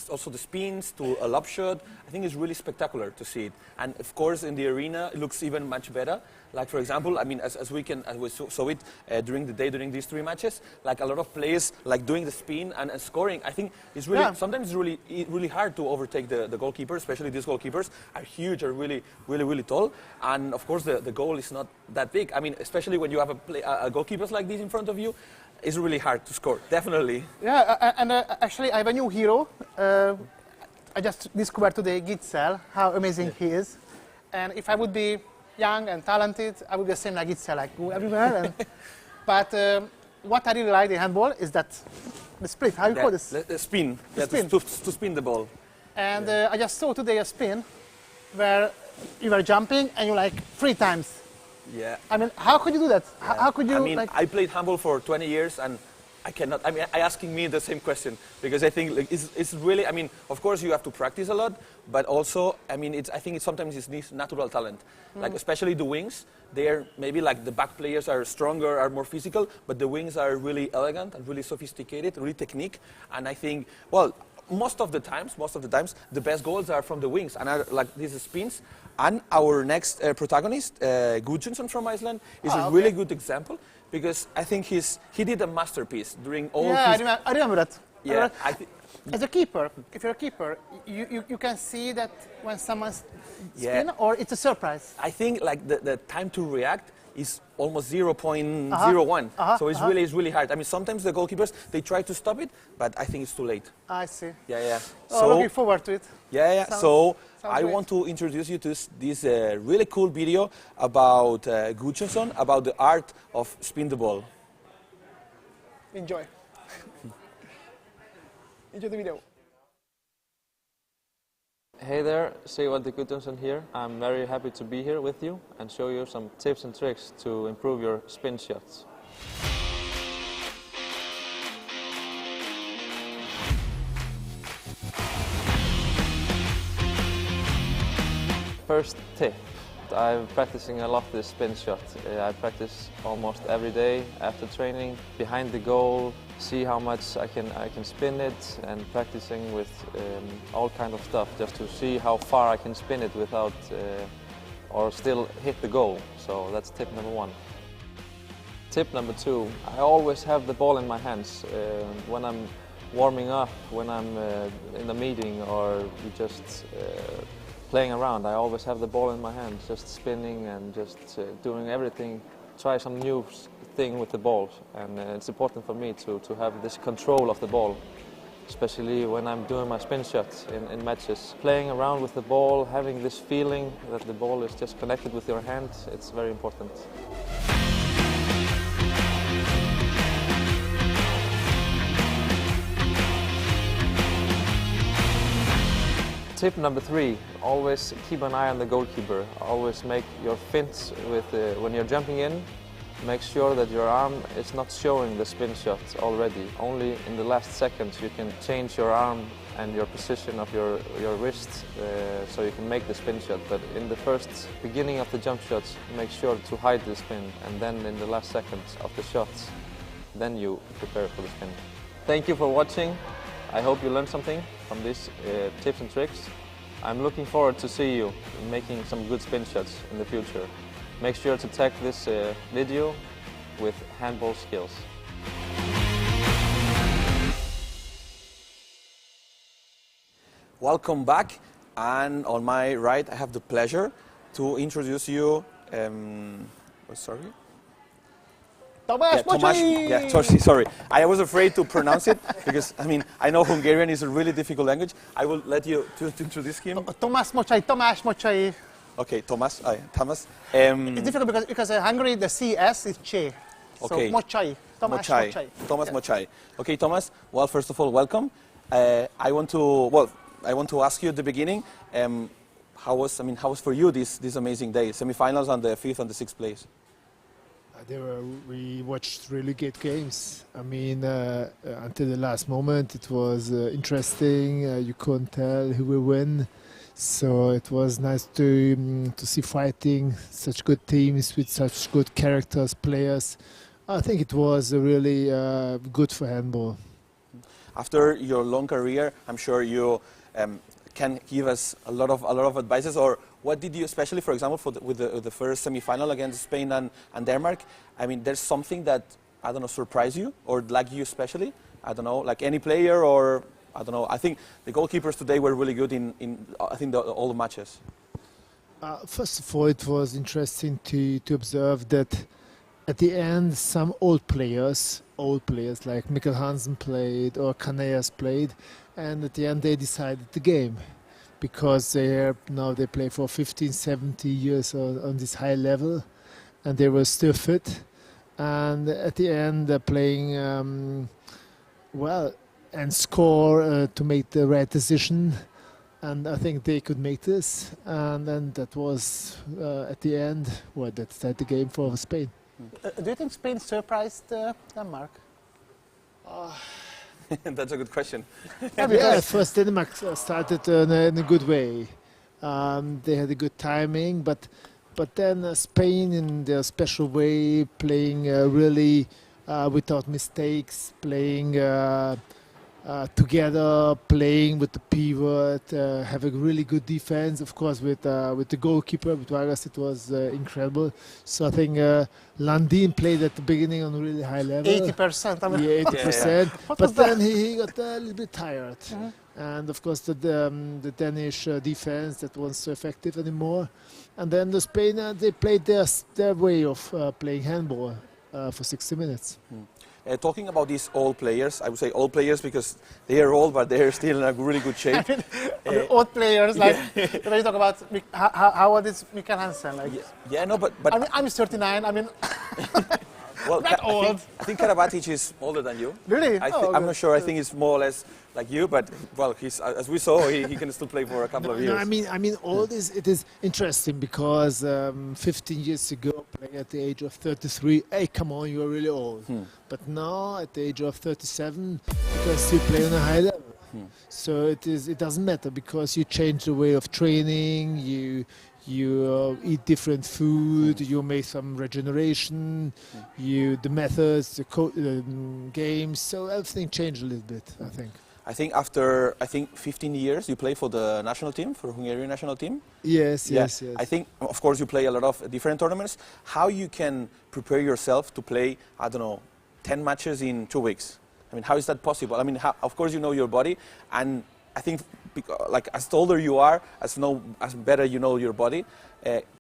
C: also the spins to a lob shot. I think it's really spectacular to see it. And of course in the arena it looks even much better. Like for example, I mean, as we saw it during the day during these 3 matches, like a lot of players like doing the spin and scoring. I think it's really sometimes really hard to overtake the goalkeeper, especially these goalkeepers are huge, are really tall, and of course the goal is not that big. I mean, especially when you have a goalkeepers like this in front of you, it's really hard to score. Definitely.
B: Yeah, and actually I have a new hero. I just discovered today Gitzel, how amazing he is, and if I would be young and talented, I would be the same like Gitzel, like go everywhere. But what I really like in handball is that the split. How you call this?
C: The spin.
B: The spin.
C: To spin the ball.
B: And I just saw today a spin where you were jumping and you like 3 times.
C: Yeah.
B: I mean, how could you do that?
C: Yeah.
B: How could you?
C: I mean, I played handball for 20 years and I cannot. I mean, asking me the same question because I think like, it's really. I mean, of course you have to practice a lot, but also, I mean, I think sometimes it's natural talent. Like especially the wings, they're maybe like the back players are stronger, are more physical, but the wings are really elegant and really sophisticated, really technique. And I think, well, most of the times, the best goals are from the wings, and like these spins. And our next protagonist, Gudjonsson from Iceland, is a really good example. Because I think he did a masterpiece during all his...
B: Yeah, I remember that.
C: Yeah,
B: as a keeper, if you're a keeper, you can see that when someone's spin, or it's a surprise.
C: I think like the time to react is almost 0.01. So it's really hard. I mean, sometimes the goalkeepers, they try to stop it, but I think it's too late.
B: I see.
C: Yeah.
B: So looking forward to it.
C: Yeah. So I want to introduce you to this really cool video about Gudjonsson, about the art of spin the ball.
B: Enjoy. Enjoy the video.
V: Hey there, Sigvaldi Gudjonsson here. I'm very happy to be here with you and show you some tips and tricks to improve your spin shots. first tip. I'm practicing a lot this spin shot. I practice almost every day after training, behind the goal, see how much I can spin it, and practicing with all kind of stuff just to see how far I can spin it without or still hit the goal. So that's tip number 1. Tip number 2, I always have the ball in my hands when I'm warming up, when I'm in a meeting or just playing around. I always have the ball in my hands, just spinning and just doing everything, try some new thing with the ball. And it's important for me to have this control of the ball, especially when I'm doing my spin shots in matches. Playing around with the ball, having this feeling that the ball is just connected with your hand, it's very important. Tip number 3, always keep an eye on the goalkeeper. Always make your fints when you're jumping in. Make sure that your arm is not showing the spin shot already. Only in the last seconds you can change your arm and your position of your wrist so you can make the spin shot. But in the first beginning of the jump shots, make sure to hide the spin, and then in the last seconds of the shots, then you prepare for the spin. Thank you for watching. I hope you learned something from these tips and tricks. I'm looking forward to see you making some good spin shots in the future. Make sure to tag this video with handball skills.
C: Welcome back, and on my right I have the pleasure to introduce you,
B: Tamás, Mocsai!
C: Yeah, Mocsai, sorry. I was afraid to pronounce it because, I mean, I know Hungarian is a really difficult language. I will let you to introduce him.
B: Tamás Mocsai, Tamás Mocsai.
C: Okay, Tamás.
B: It's difficult because in Hungary the CS is Che.
C: Okay.
B: So Mocsai, Tamás Mocsai.
C: Tamás Mocsai. Okay, Tamás. Well, first of all, welcome. I want to ask you at the beginning, how was for you this amazing day? Semi-finals on the 5th and the 6th place.
A: We watched really good games. I mean, until the last moment, it was interesting. You couldn't tell who will win, so it was nice to see fighting, such good teams with such good characters, players. I think it was really good for handball.
C: After your long career, I'm sure you can give us a lot of advices, or what did you, especially for example with the first semi-final against Spain and Denmark, I mean, there's something that, I don't know, surprised you or like you especially? I don't know, like any player, or I don't know. I think the goalkeepers today were really good in I think all the matches.
A: First of all, it was interesting to observe that at the end some old players like Mikhail Hansen played or Kaneas played, and at the end they decided the game, because now they play for 15, 70 years on this high level, and they were still fit. And at the end they're playing well and score to make the right decision. And I think they could make this. And then that was at the end, that started the game for Spain.
B: Do you think Spain surprised Denmark?
C: That's a good question.
A: First Denmark started in a good way. They had a good timing, but then Spain in their special way, playing really without mistakes, playing together, playing with the pivot, having really good defense. Of course, with the goalkeeper, with Vargas, it was incredible. So I think Landin played at the beginning on a really high level.
B: 80%. I mean.
A: Yeah, 80%. But then he got a little bit tired. And of course, the Danish defense that wasn't so effective anymore. And then the Spain, they played their way of playing handball for 60 minutes.
C: Talking about these old players, I would say old players because they are old, but they are still in a really good shape.
B: I mean, old players, like when you talk about how old is Mikhail Hansen? Like,
C: no, but
B: I mean, I'm 39. I mean,
C: well,
B: not old.
C: I think Karabatic is older than you.
B: Really?
C: I'm not sure. I think he's more or less like you, but well, as we saw, he can still play for a couple of years.
A: No, I mean, old it is interesting because 15 years ago, playing at the age of 33, hey, come on, you are really old. But now, at the age of 37, you can still play on a high level. So it doesn't matter because you change the way of training, you you eat different food, you make some regeneration, the methods, the games, so everything changed a little bit, I think.
C: I think after 15 years you play for the national team, for Hungarian national team.
A: Yes.
C: I think, of course, you play a lot of different tournaments. How you can prepare yourself to play, I don't know, 10 matches in 2 weeks? I mean, how is that possible? I mean, of course you know your body, and I think like as older you are, as better you know your body.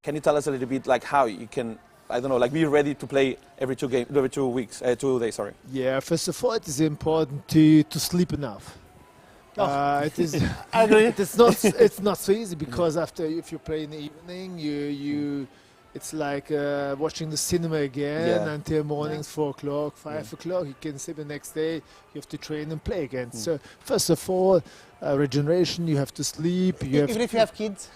C: Can you tell us a little bit like how you can, I don't know, like be ready to play every 2 days? Sorry.
A: Yeah, first of all, it is important to sleep enough. It is.
B: I agree.
A: It's not so easy because if you play in the evening, it's like watching the cinema again until mornings 4 o'clock, 5 o'clock. You can sleep the next day. You have to train and play again. So first of all, regeneration. You have to sleep.
B: Even if you have kids.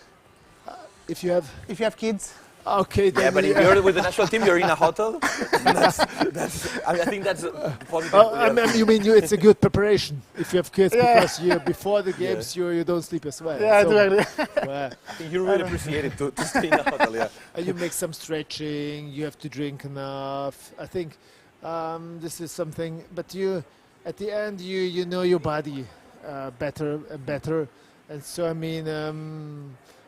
A: If you have
B: kids.
A: Okay.
C: Yeah, but if you're with the national team, you're in a hotel. I think that's positive.
A: I mean, you mean it's a good preparation if you have kids because before the games you don't sleep as well.
B: Yeah,
A: so,
B: I do agree.
C: I think you really appreciate it to stay in a hotel. Yeah.
A: And you make some stretching. You have to drink enough. I think this is something. But at the end, you know your body better and better. And so I mean.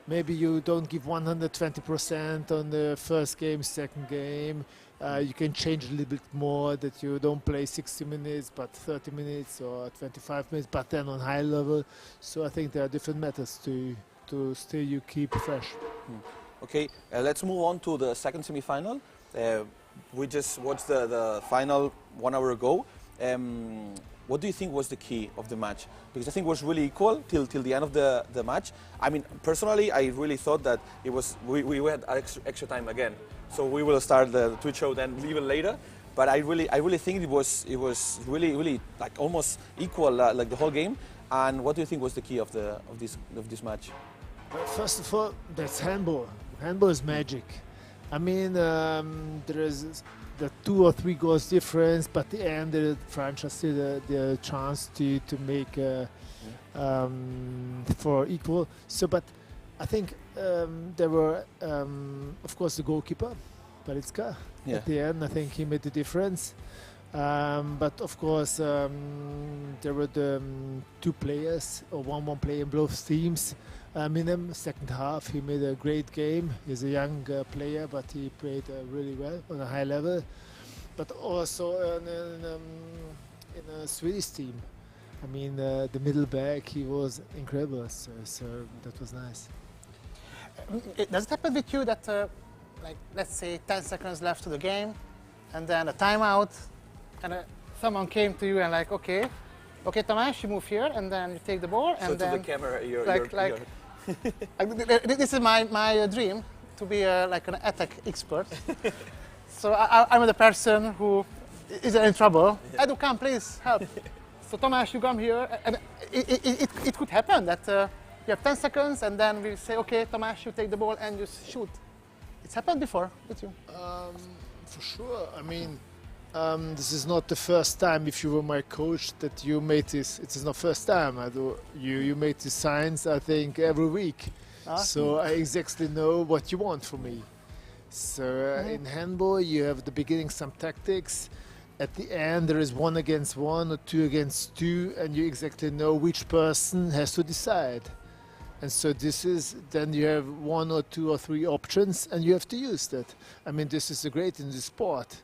A: Maybe you don't give 120% on the first game, second game. You can change a little bit more, that you don't play 60 minutes, but 30 minutes or 25 minutes, but then on high level. So I think there are different methods to still you keep fresh.
C: Okay, let's move on to the second semi-final. We just watched the final 1 hour ago. What do you think was the key of the match? Because I think it was really equal till the end of the match. I mean, personally, I really thought that it was we had extra time again. So we will start the Twitch show then even later. But I really think it was really like almost equal like the whole game. And what do you think was the key of this match?
A: First of all, that's handball. Handball is magic. I mean, there is the 2 or 3 goals difference, but at the end, France has still the chance to make for equal. So, but I think there were, of course, the goalkeeper, Palitska. At the end, I think he made the difference. But of course, there were the 2 players, or one player in both teams. Minem, second half, he made a great game. He's a young player, but he played really well on a high level. But also in a Swedish team, I mean, the middle back, he was incredible. So that was nice.
B: Does it happen with you that, like, let's say 10 seconds left to the game, and then a timeout, and someone came to you and like, okay, Tamás, you move here, and then you take the ball, and
C: so
B: then
C: to the camera,
B: this is my dream, to be like an attack expert. So I'm the person who is in trouble. Edu, come, please help. So Tamás, you come here, and it could happen that you have 10 seconds, and then we say, okay, Tamás, you take the ball and you shoot. It's happened before with you.
A: For sure. I mean, this is not the first time, if you were my coach, that you made this. It is not first time. You made these signs, I think, every week. So I exactly know what you want from me. So in handball, you have at the beginning some tactics. At the end, there is 1 against 1 or 2 against 2, and you exactly know which person has to decide. And so then you have 1 or 2 or 3 options, and you have to use that. I mean, this is great in the sport.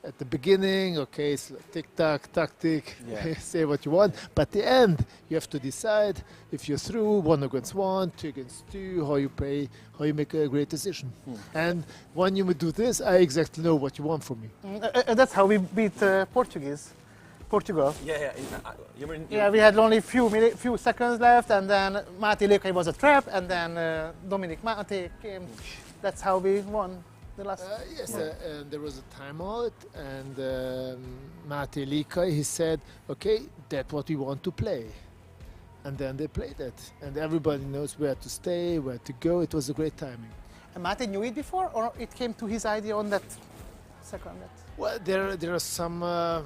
A: At the beginning, okay, it's like tick-tack, tactic, say what you want. But at the end, you have to decide if you're through 1 against 1, 2 against 2, how you play, how you make a great decision. And when you do this, I exactly know what you want from me.
B: That's how we beat Portugal.
C: Yeah.
B: We had only few seconds left, and then Máté Lékai was a trap, and then Dominic Máté came. That's how we won.
A: Yes, and there was a timeout, and Máté Lékai, he said, okay, that's what we want to play. And then they played it, and everybody knows where to stay, where to go. It was a great timing.
B: And Máté knew it before, or it came to his idea on that second?
A: Well, there are some, I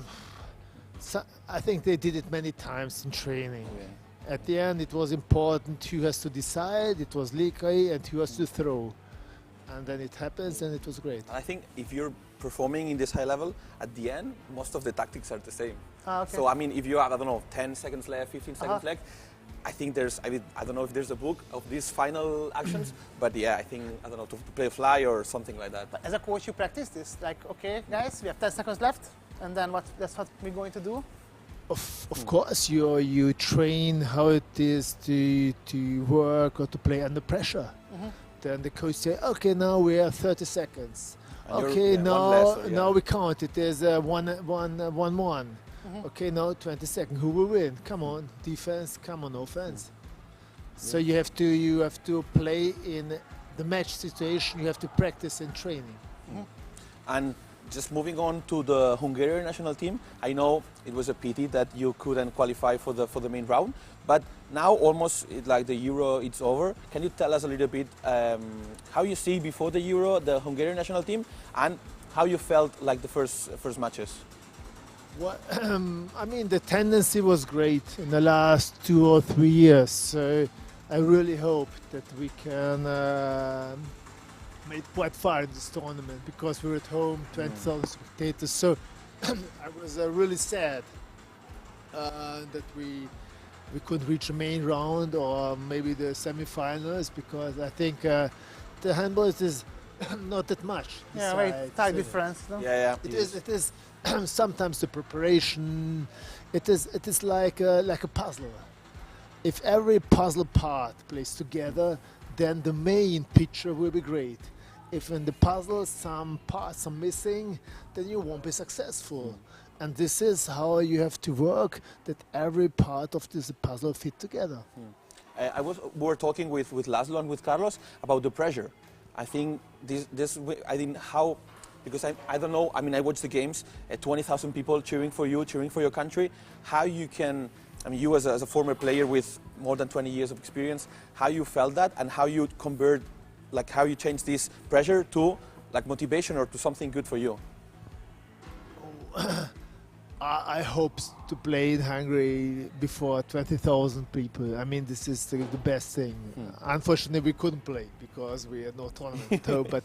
A: think they did it many times in training. At the end, it was important who has to decide. It was Likai and who has to throw. And then it happens, and it was great.
C: I think if you're performing in this high level, at the end, most of the tactics are the same.
B: Okay.
C: So, I mean, if you have, I don't know, 10 seconds left, 15 seconds left, I think there's, I don't know if there's a book of these final actions, but yeah, I think, I don't know, to play a fly or something like that.
B: But as a coach, you practice this? Like, okay, guys, we have 10 seconds left, and then that's what we're going to do?
A: Of course, you train how it is to work or to play under pressure. Then the coach say, okay, now we have 30 seconds.
C: And
A: okay,
C: less,
A: now we count it as 1-1. Okay, now 20 seconds. Who will win? Come on, defense. Come on, offense. So you have to play in the match situation. You have to practice in training.
C: And just moving on to the Hungarian national team, I know it was a pity that you couldn't qualify for the main round, but now almost like the Euro, it's over. Can you tell us a little bit how you see before the Euro the Hungarian national team and how you felt like the first matches?
A: Well, I mean, the tendency was great in the last 2 or 3 years. So I really hope that we can make quite far in this tournament because we're at home, 20,000 spectators. So I was really sad that we couldn't reach the main round or maybe the semi-finals because I think the handball is not that much.
B: Yeah, very tight difference. No?
C: Yeah,
A: It is sometimes the preparation. It is like a puzzle. If every puzzle part plays together, then the main picture will be great. If in the puzzle some parts are missing, then you won't be successful. And this is how you have to work, that every part of this puzzle fit together.
C: We were talking with László and with Carlos about the pressure. I think because I don't know, I mean, I watch the games, 20,000 people cheering for you, cheering for your country. How you can, I mean, you as a former player with more than 20 years of experience, how you felt that and how you convert, like how you change this pressure to like motivation or to something good for you?
A: I hope to play in Hungary before 20,000 people. I mean, this is the best thing. Unfortunately, we couldn't play because we had no tournament. But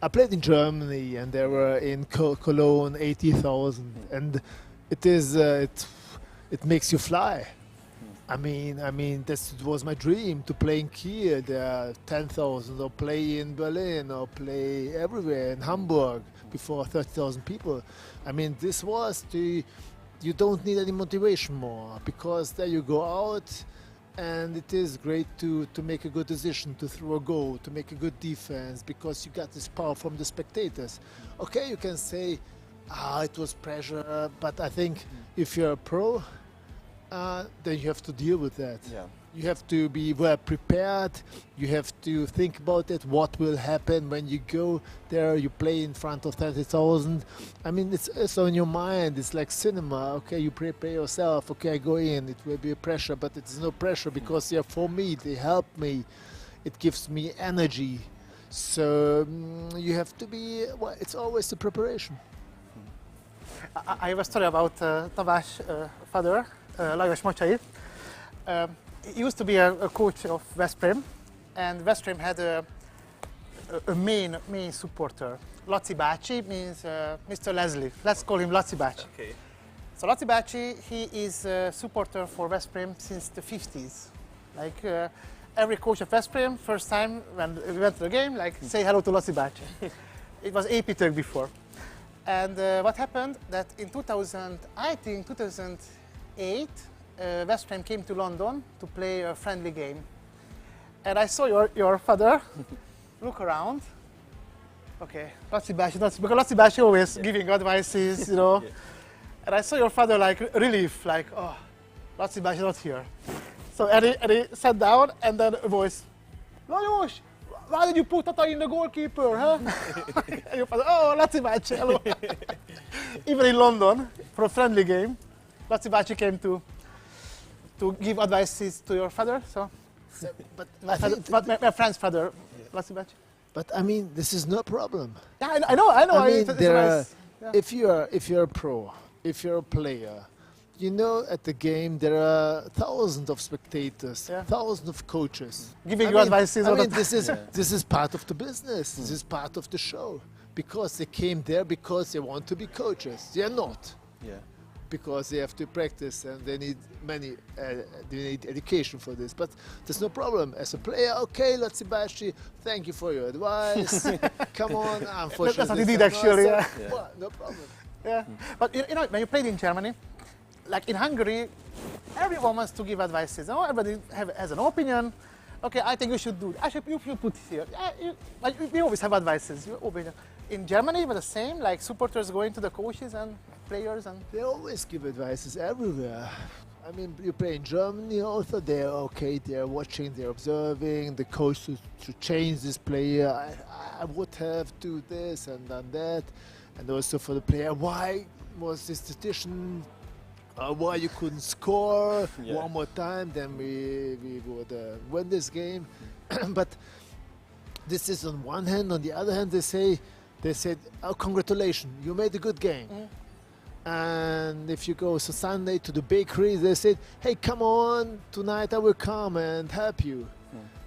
A: I played in Germany, and there were in Cologne 80,000, and it makes you fly. I mean, that was my dream to play in Kiel. There are 10,000, or play in Berlin, or play everywhere in Hamburg before 30,000 people. I mean, this was you don't need any motivation more because there you go out, and it is great to make a good decision, to throw a goal, to make a good defense because you got this power from the spectators. Okay, you can say, it was pressure, but I think if you're a pro, then you have to deal with that.
C: Yeah.
A: You have to be well prepared. You have to think about it. What will happen when you go there? You play in front of 30,000. I mean, it's on your mind. It's like cinema. Okay, you prepare yourself. Okay, I go in. It will be a pressure, but it is no pressure because they're for me. They help me. It gives me energy. So you have to be. Well, it's always the preparation.
B: I have a story about Tamás' father, Mocsai. He used to be a coach of Veszprém, and Veszprém had a main supporter. Laci bácsi means Mr. Leslie. Let's call him Laci bácsi.
C: Okay.
B: So Laci bácsi, he is a supporter for Veszprém since the 50s. Like every coach of Veszprém, first time when we went to the game, like say hello to Laci bácsi. It was építők before. And what happened that in 2008, Veszprém came to London to play a friendly game. And I saw your father look around. Okay, Laci bácsi, because Laci bácsi always giving advices, you know.
C: Yeah.
B: And I saw your father like relief, like, oh, Laci bácsi not here. So and he sat down, and then a voice, Lajos, why did you put Tata in the goalkeeper, huh? And your father, oh, Laci bácsi, hello. Even in London, for a friendly game, Laci bácsi came to give advices to your father, but my friend's father, Laci bácsi.
A: But I mean, this is no problem.
B: Yeah, I know.
A: I mean,
B: it's nice.
A: if you're a pro, if you're a player, you know, at the game there are thousands of spectators, thousands of coaches
B: giving you advices.
A: I mean, this is part of the business. This is part of the show, because they came there because they want to be coaches. They are not.
C: Yeah.
A: Because they have to practice and they need they need education for this. But there's no problem. As a player, okay, Lacibashi, thank you for your advice. Come on, unfortunately.
B: That's what you did actually.
A: Well, no problem.
B: Yeah, but you know, when you played in Germany, like in Hungary, everyone wants to give advices. You know, everybody has an opinion. Okay, I think you should do. You put here. We always have advices. In Germany, it was the same. Like supporters going to the coaches and players, and
A: they always give advices everywhere. I mean, you play in Germany also. They're okay. They're watching. They're observing. The coach to change this player. I would have do this and done that, and also for the player, why was this decision? Why you couldn't score one more time, then we would win this game. But this is on one hand. On the other hand, they said, oh, congratulations, you made a good game. And if you go Sunday to the bakery, they said, hey, come on, tonight I will come and help you.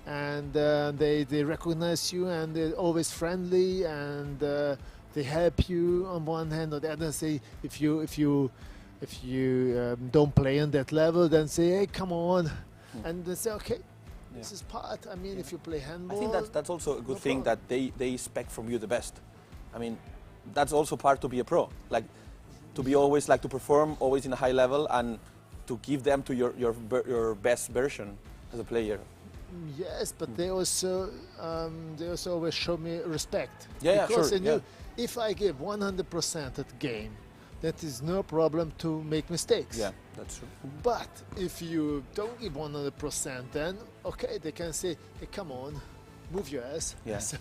A: And they recognize you, and they're always friendly, and they help you on one hand. On the other, say if you don't play on that level, then say, hey, come on. And they say, okay, this is part. I mean, if you play handball.
C: I think that's also a good thing that they expect from you the best. I mean, that's also part to be a pro. Like, to be always, like, to perform always in a high level and to give them to your best version as a player.
A: Yes, but they also always show me respect.
C: Yeah,
A: because
C: sure.
A: They knew if I give 100% at the game, that is no problem to make mistakes.
C: Yeah, that's true.
A: But if you don't give 100%, then okay, they can say, hey, come on, move your ass.
C: Yeah.
A: So,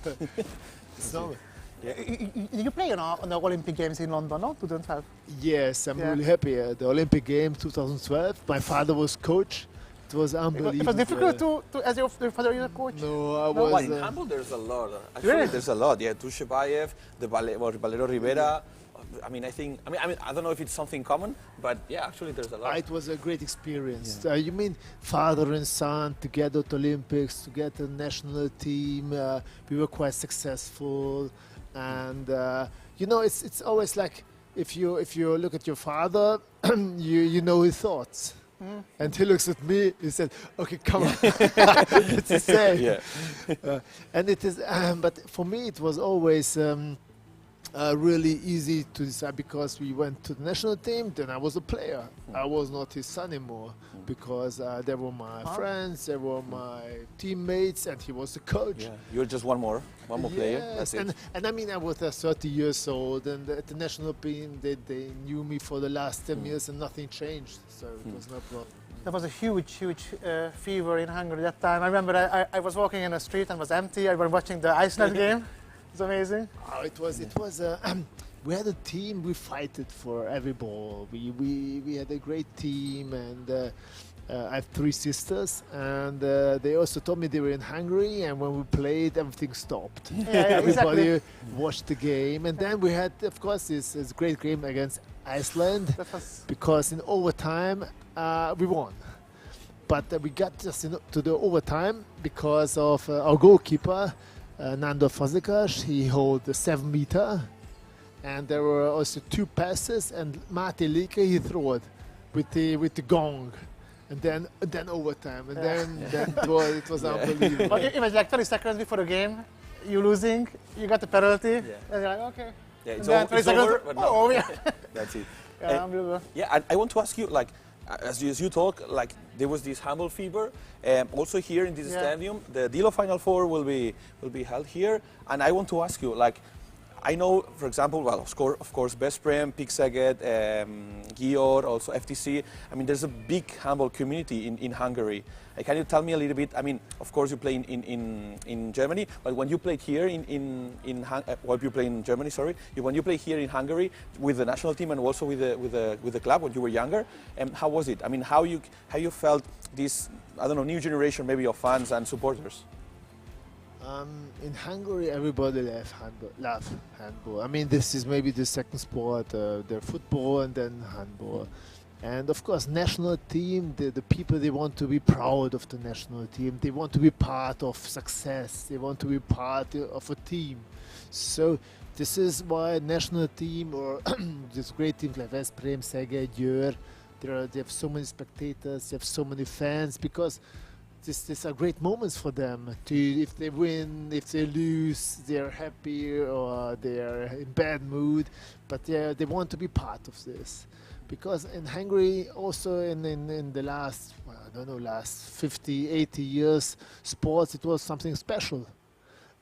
A: so
B: you play on the Olympic Games in London, no? 2012.
A: Yes, I'm really happy. The Olympic Games 2012. My father was coach. It was unbelievable.
B: It was difficult to as your father is a coach.
A: No, I was.
C: In handball, there's a lot. Actually,
B: Really?
C: there's a lot. Yeah, Tushebaev, Valero Rivera. I mean, I don't know if it's something common, but yeah, actually there's a lot.
A: It was a great experience. You mean father and son together at Olympics, together national team. We were quite successful, and you know, it's always like if you look at your father, you know his thoughts. And he looks at me. He said, "Okay, come on." It's the same.
C: Yeah.
A: And it is. But for me, it was always. Really easy to decide because we went to the national team, then I was a player. I was not his son anymore because they were my friends, they were my teammates, and he was the coach.
C: Yeah. You're just one more player. That's it.
A: And I mean, I was 30 years old, and at the national team, they knew me for the last 10 years, and nothing changed, so it was no problem.
B: There was a huge fever in Hungary that time. I remember I was walking in the street and it was empty. I was watching the Iceland game. It was amazing.
A: Oh, it was. We had a team. We fighted for every ball. We had a great team, and I have 3 sisters, and they also told me they were in Hungary, and when we played, everything stopped. Everybody watched the game, and then we had, of course, this great game against Iceland, because in overtime we won. But we got just to the overtime because of our goalkeeper. Nando Fazekas, he held the 7 meter, and there were also 2 passes, and Mate Lika, he threw it with the gong, and then overtime, and then it was unbelievable.
B: But it was like 30 seconds before the game, you losing, you got the penalty, and you're like, okay.
C: Yeah, it's
B: it's
C: over, but no.
B: Oh, yeah.
C: That's it.
B: Yeah, unbelievable.
C: Yeah, I want to ask you, like, as you talk, like, there was this handball fever. Also here in this stadium, the Dilo Final Four will be held here, and I want to ask you, like, I know, for example, well, of course, Besprem, Pixaget, Gior, also FTC. I mean, there's a big handball community in Hungary. Can you tell me a little bit? I mean, of course, you play in Germany, but when you played here you play in Germany, sorry, when you play here in Hungary with the national team and also with the club when you were younger, how was it? I mean, how you felt this, I don't know, new generation maybe of fans and supporters?
A: In Hungary, everybody love handball. I mean, this is maybe the second sport, their football and then handball. And of course, national team, the people, they want to be proud of the national team. They want to be part of success. They want to be part of a team. So this is why national team or this great teams like Veszprém, Szeged, Győr, they have so many spectators, they have so many fans, because these are great moments for them. If they win, if they lose, they're happy or they're in bad mood, but they want to be part of this. Because in Hungary, also in the last, well, I don't know, last 50, 80 years, sports, it was something special.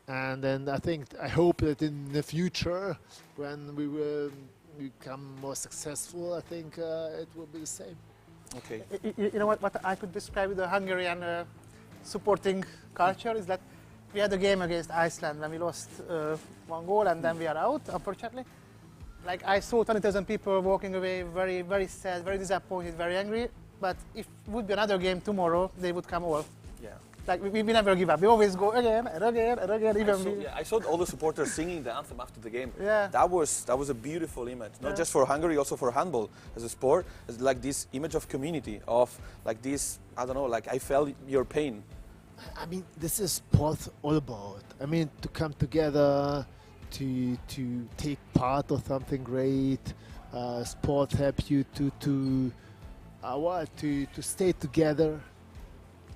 A: And then I hope that in the future, when we will become more successful, I think it will be the same.
C: Okay.
B: You know what I could describe the Hungarian supporting culture is that we had a game against Iceland when we lost 1 goal and then we are out, unfortunately. Like, I saw 20,000 people walking away very, very sad, very disappointed, very angry. But if it would be another game tomorrow, they would come all.
C: Yeah.
B: Like, we never give up. We always go again and again and again.
C: I saw all the supporters singing the anthem after the game.
B: Yeah.
C: That was a beautiful image. Not just for Hungary, also for handball as a sport. It's like this image of community, of like this, I don't know, like I felt your pain.
A: I mean, this is sport all about. I mean, to come together, to take part of something great. Sport helps you to stay together.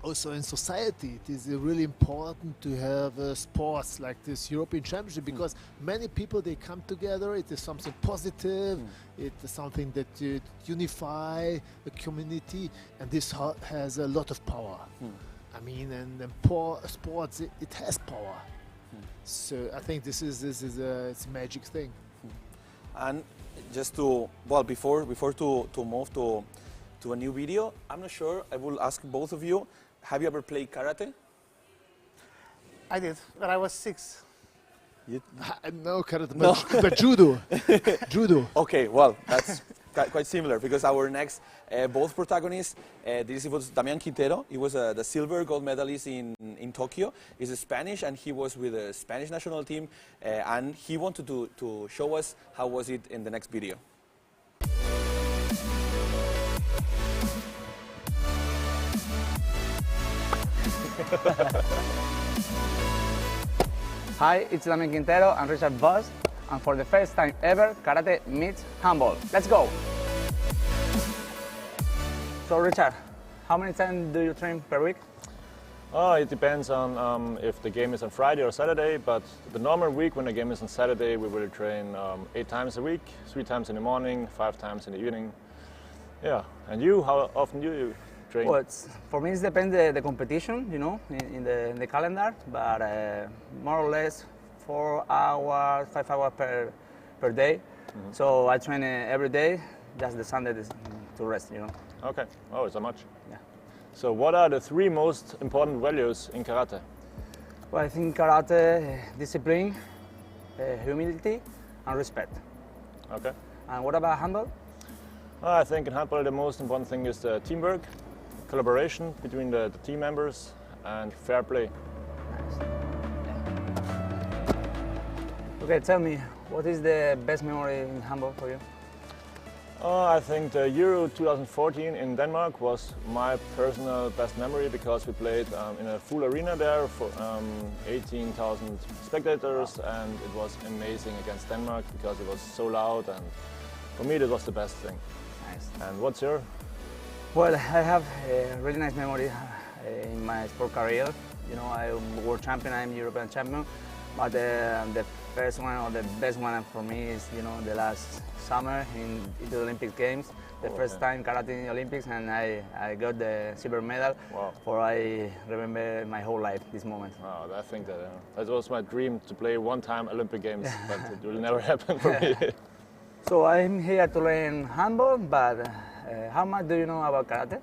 A: Also in society, it is really important to have sports like this European Championship, because many people, they come together. It is something positive. It is something that unify the community, and this has a lot of power. I mean, and sports, it has power. So I think this is it's a magic thing.
C: And just before to move to a new video, I'm not sure. I will ask both of you. Have you ever played karate?
B: I did when I was 6.
A: No karate, but judo. Judo.
C: Okay, well, that's quite similar, because our next both protagonists, this was Damián Quintero. He was the silver gold medalist in Tokyo. He's a Spanish, and he was with the Spanish national team, and he wanted to show us how was it in the next video.
E: Hi, it's Damián Quintero and Richard Voss, and for the first time ever, karate meets handball. Let's go! So Richard, how many times do you train per week?
G: It depends on if the game is on Friday or Saturday, but the normal week when the game is on Saturday, we will train 8 times a week, 3 times in the morning, 5 times in the evening. Yeah, and you, how often do you train?
E: Well, for me it depends the competition, you know, in the calendar, but more or less 4 hours, 5 hours per day. So I train every day, just the Sunday to rest, you know.
G: Okay, oh, so much.
E: Yeah.
G: So what are the 3 most important values in karate?
E: Well, I think karate, discipline, humility, and respect.
G: Okay.
E: And what about handball?
G: I think in handball the most important thing is the teamwork, collaboration between the team members, and fair play.
E: Nice. Yeah. Okay, tell me, what is the best memory in handball for you?
G: I think the Euro 2014 in Denmark was my personal best memory, because we played in a full arena there for 18,000 spectators, and it was amazing against Denmark because it was so loud, and for me that was the best thing.
E: Nice.
G: And what's your?
E: Well, I have a really nice memory in my sport career. You know, I'm world champion, I'm European champion, but the first one or the best one for me is, you know, the last summer in the Olympic Games, the first time karate in the Olympics, and I got the silver medal.
G: Wow.
E: For I remember my whole life this moment.
G: Oh, I think that was my dream, to play one time Olympic Games, but it will never happen for me.
E: So I'm here to learn handball, but how much do you know about karate?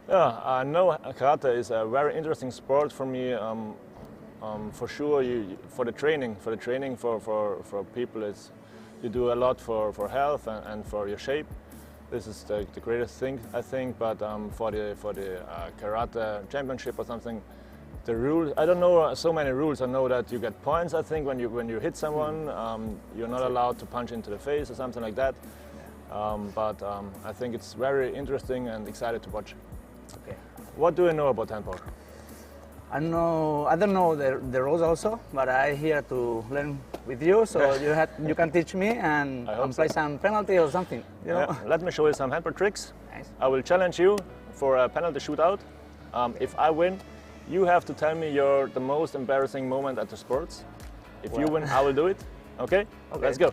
G: Yeah, I know karate is a very interesting sport for me. For sure, for the training for people, you do a lot for health and for your shape. This is the greatest thing, I think. But for the karate championship or something, the rules, I don't know so many rules. I know that you get points, I think, when you hit someone. You're not allowed to punch into the face or something like that. but I think it's very interesting and excited to watch.
E: Okay.
G: What do you know about handball?
E: I don't know the rules also, but I'm here to learn with you, so you can teach me and play some penalty or something. You know?
G: Yeah. Let me show you some handball tricks.
E: Nice.
G: I will challenge you for a penalty shootout. If I win, you have to tell me the most embarrassing moment at the sports. If you win, I will do it. Okay? Let's go.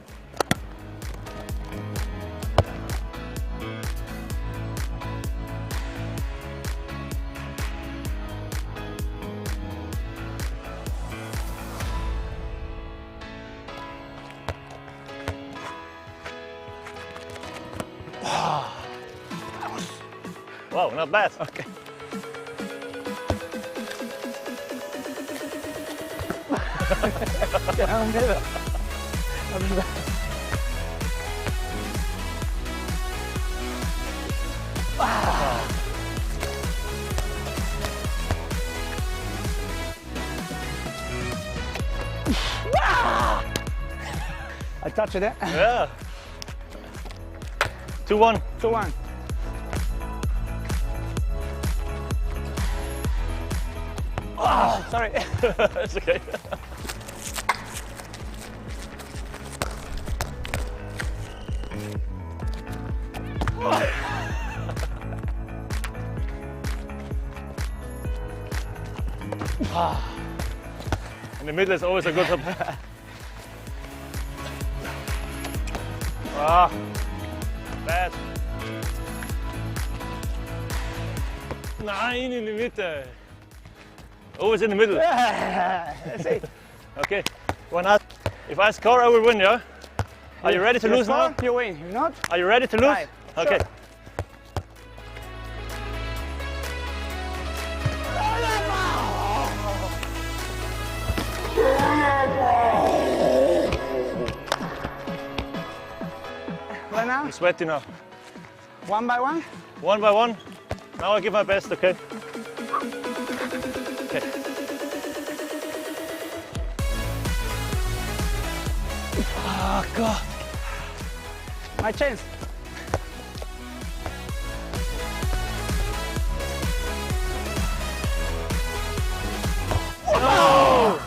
G: Wow, not bad.
E: Okay. I touched it.
G: Yeah. 2-1.
E: 2-1. Oh, sorry.
G: It's okay. In the middle is always a good hook. Bad. Nein, in die Mitte. Always in the middle.
E: Let's see.
G: Okay, why not? If I score, I will win, yeah? Are you ready to lose now?
E: You win. If not,
G: are you ready to lose?
E: Right.
G: Okay.
E: Sure. Right now?
G: I'm sweaty now.
E: 1 by 1?
G: 1 by 1. Now I give my best, okay? Okay. Oh, God.
E: My chance.
G: No!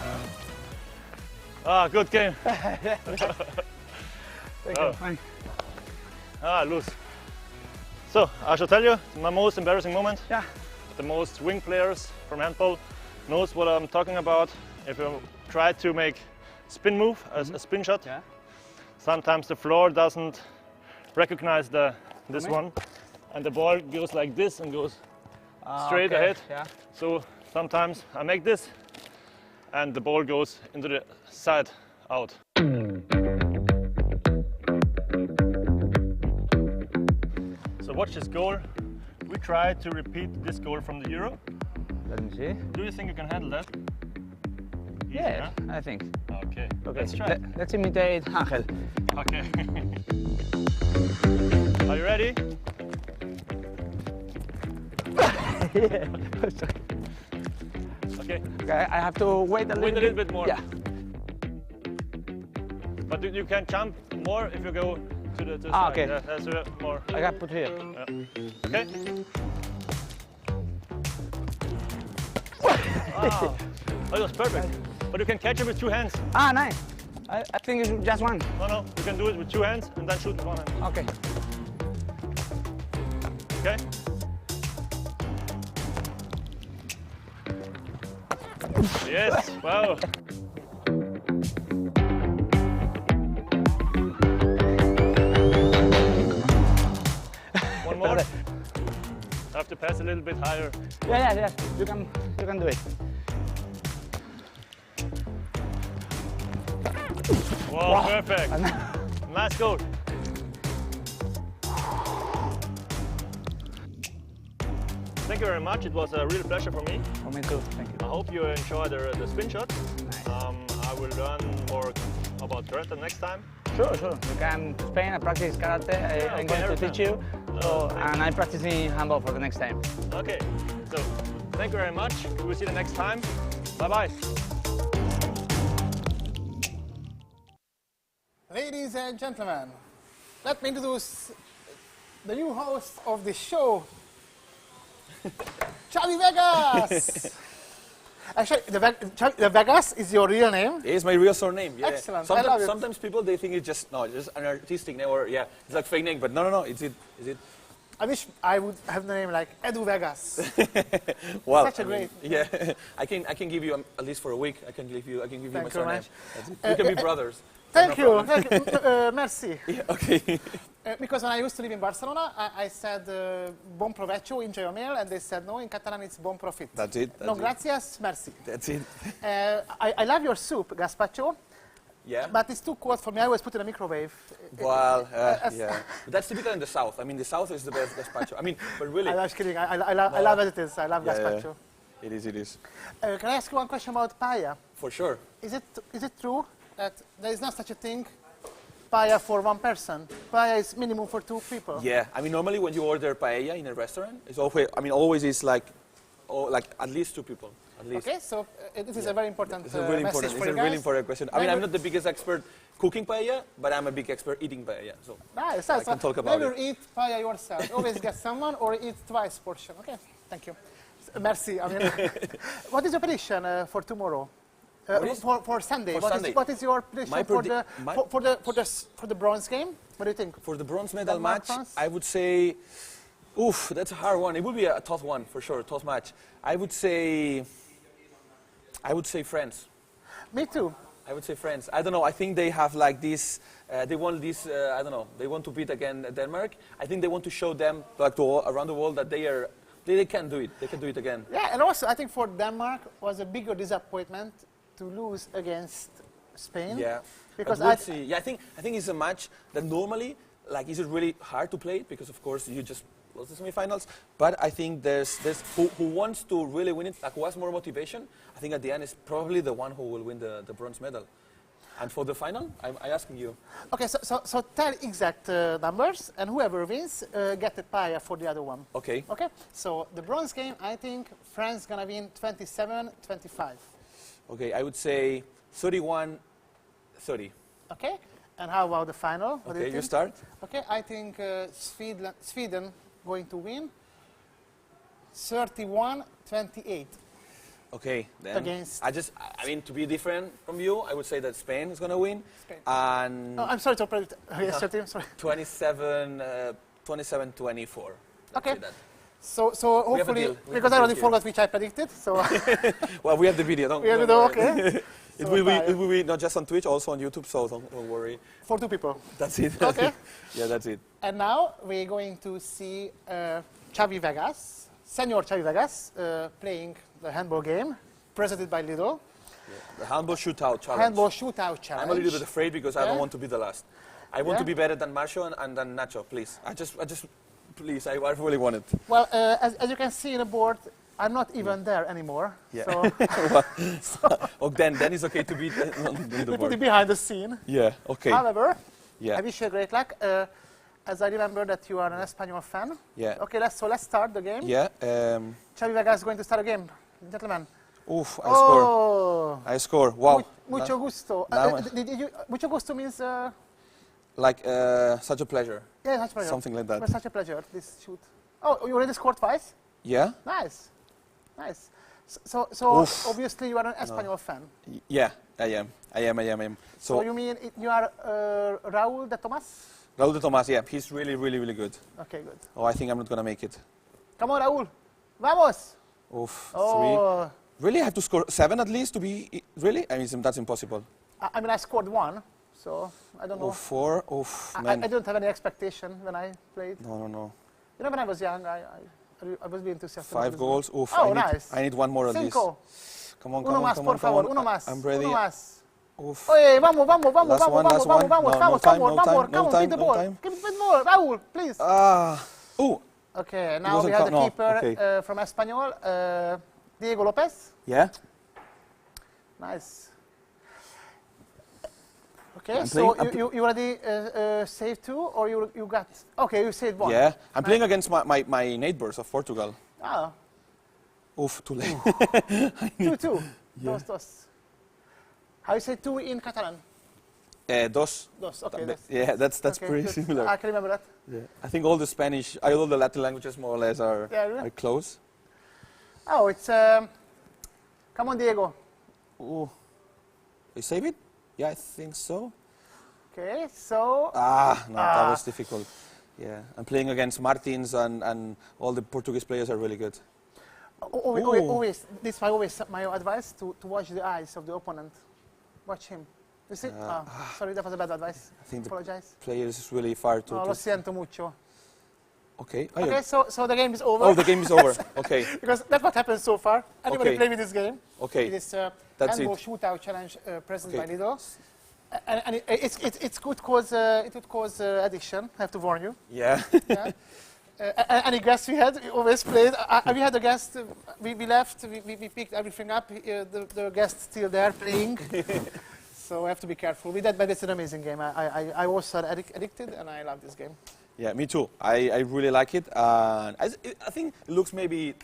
G: Ah, good game.
E: Thank you. Fine.
G: Lose. So, I shall tell you my most embarrassing moment.
E: Yeah.
G: The most wing players from handball knows what I'm talking about. If you try to make spin move, a spin shot, sometimes the floor doesn't recognize this one, and the ball goes like this and goes straight ahead.
E: Yeah.
G: So sometimes I make this, and the ball goes into the side out. So watch this goal. We try to repeat this goal from the Euro.
E: Let me see.
G: Do you think you can handle that? Easy,
E: Yeah,
G: huh?
E: I think.
G: Okay, let's try.
E: Let's imitate Angel.
G: Okay. Are you ready? Okay.
E: I have to wait a little
G: bit more.
E: Yeah.
G: But you can jump more if you go to the side.
E: Okay.
G: Yeah, that's more.
E: I got put here.
G: Yeah. Okay. Wow. That was perfect. But you can catch it with 2 hands.
E: Ah, nice. I think it's just one.
G: No, you can do it with 2 hands and then shoot with 1 hand.
E: Okay.
G: Okay? Yes, wow. One more. I have to pass a little bit higher.
E: Yeah. You can do it.
G: Wow, perfect. Nice goal. Thank you very much. It was a real pleasure for me.
E: For me too. Thank you.
G: I hope you enjoy the spin shot.
E: Nice.
G: I will learn more about karate next time.
E: Sure. You can to Spain. I practice karate. I'm going to teach you. And I'm practicing handball for the next time.
G: Okay. So, thank you very much. We will see you the next time. Bye-bye.
B: Ladies and gentlemen, let me introduce the new host of the show, Xavi Vegas. Actually, the Vegas is your real name?
C: It is my real surname. Yeah.
B: Excellent. I love it.
C: Sometimes people they think it's just an artistic name or yeah, it's like fake name. But no, is it?
B: I wish I would have the name like Edu Vegas.
C: Well,
B: such a great.
C: Yeah, I can give you at least for a week. I can give you my surname.
B: We
C: can be brothers.
B: Thank you. Merci.
C: Yeah, okay.
B: Because when I used to live in Barcelona, I said bon provecho, enjoy your meal, and they said no, in Catalan it's bon profit.
C: That's it.
B: No, gracias, merci.
C: That's it.
B: I love your soup, gazpacho.
C: Yeah.
B: But it's too cold for me. I always put it in a microwave.
C: Well, yeah. But that's typical in the south. I mean, the south is the best gazpacho. I mean, but really.
B: I'm just kidding. I love as it is. I love gazpacho.
C: Yeah. It is.
B: Can I ask you one question about paella?
C: For sure.
B: Is it true that there is not such a thing, paella for one person? Paella is minimum for 2 people.
C: Yeah. I mean, normally when you order paella in a restaurant, it's always is like at least 2 people. At least.
B: Okay, so this is a very important
C: It's a really important.
B: message
C: It's
B: for
C: a
B: you guys.
C: really important question. I mean, I'm not the biggest expert cooking paella, but I'm a big expert eating paella. So
B: nice.
C: I can talk about
B: never
C: it.
B: eat paella yourself. Always get someone or eat twice portion. Okay, thank you. Merci. I mean, what is your prediction for tomorrow? For Sunday. What is your prediction for the bronze game? What do you think?
C: For the bronze medal match, I would say, that's a hard one. It would be a tough one for sure, a tough match. I would say France.
B: Me too.
C: I would say France. I don't know. I think they have like this. They want this. I don't know. They want to beat again Denmark. I think they want to show them like around the world that they can do it. They can do it again.
B: Yeah, and also I think for Denmark was a bigger disappointment to lose against Spain.
C: Yeah.
B: Because
C: we'll see. Yeah, I think it's a match that normally is it really hard to play because of course you just lost the semifinals. But I think there's who wants to really win it, who has more motivation. I think at the end is probably the one who will win the bronze medal. And for the final, I'm asking you. Okay,
B: so tell exact numbers, and whoever wins get the paella for the other one.
C: Okay.
B: Okay. So the bronze game, I think France gonna win 27-25.
C: Okay, I would say 31-30.
B: Okay. And how about the final? What do you think?
C: You start.
B: Okay, I think Sweden going to win 31-28.
C: Okay, then I mean, to be different from you, I would say that Spain is going to win.
B: Spain.
C: And
B: I'm sorry to predict. Yes, your team, sorry.
C: 27-24.
B: Okay. So hopefully, because I already forgot which I predicted. So.
C: Well, we have the video. Don't
B: worry. Okay.
C: It will be not just on Twitch, also on YouTube. So don't worry.
B: For 2 people.
C: That's it.
B: Okay.
C: Yeah, that's it.
B: And now we're going to see Xavi Vegas, Senior Xavi Vegas, playing the handball game, presented by Lidl.
C: Yeah. The handball shootout challenge.
B: Handball shootout challenge.
C: I'm a little bit afraid because I don't want to be the last. I want to be better than Marcio and than Nacho, please. Please, I really want it.
B: Well, as you can see in the board, I'm not even there anymore.
C: Yeah.
B: So
C: then it's okay to be on the board.
B: Behind the scene.
C: Yeah. Okay.
B: However, I wish you great luck. As I remember that you are an Espanyol fan.
C: Yeah.
B: Okay, let's start the game.
C: Yeah.
B: Xavi Vegas is going to start a game, gentlemen.
C: Oof! I score. Wow.
B: Mucho gusto. Mucho gusto means.
C: Such a pleasure.
B: Yeah, such a pleasure.
C: Something like that.
B: But such a pleasure. This shoot. Oh, you already scored twice?
C: Yeah.
B: Nice. So obviously you are an Espanyol fan.
C: Yeah, I am.
B: So you mean you are Raúl de Tomás?
C: Raúl de Tomás, yeah. He's really, really, really good.
B: Okay, good.
C: Oh, I think I'm not going to make it.
B: Come on, Raúl. Vamos!
C: Oof,
B: 3.
C: Really? I have to score 7 at least to be... Really? I mean, that's impossible.
B: I mean, I scored 1, so I don't know.
C: 4? Oof, man.
B: I don't have any expectation when I played.
C: No.
B: You know, when I was young, I was being enthusiastic.
C: 5 goals? Oof.
B: Nice.
C: I need 1 more at least.
B: Come
C: on.
B: Uno más.
C: I'm ready.
B: Uno más.
C: Oof.
B: Oye, vamos,
C: Last one.
B: Come on, beat the ball. Give it a bit more, Raúl, please. Okay, now we have the keeper from Espanyol, Diego Lopez.
C: Yeah.
B: Nice. Okay, so you already saved 2, or you got... Okay, you saved 1.
C: Yeah, I'm playing against my neighbors of Portugal.
B: Ah.
C: Oof, too late.
B: 2-2.
C: Yeah.
B: Dos. How you say 2 in Catalan?
C: Dos.
B: Dos, okay. Dos.
C: Yeah, that's
B: Okay,
C: pretty
B: good.
C: similar.
B: I can remember that.
C: Yeah. I think all the Spanish, all the Latin languages more or less are close.
B: Oh, it's... come on, Diego.
C: Ooh. You save it? Yeah, I think so.
B: Okay, so...
C: That was difficult. Yeah, I'm playing against Martins and all the Portuguese players are really good.
B: Always, this is my advice, to watch the eyes of the opponent. Watch him. You see? Sorry, that was a bad advice.
C: I think
B: apologize.
C: the player is really far to...
B: Lo siento mucho.
C: Okay.
B: Okay, so the game is over.
C: Oh, the game is over. Okay.
B: Because that's what happened so far. Anybody play with this game?
C: Okay.
B: It is
C: That's
B: Handball
C: it.
B: Shootout Challenge presented by Lido. And it could cause addiction, I have to warn you.
C: Yeah.
B: Any guests we had, we always played. We had a guest, we left, we picked everything up, the guest's still there playing. So I have to be careful with that, but it's an amazing game. I was addicted and I love this game.
C: Yeah, me too. I really like it. I think it looks maybe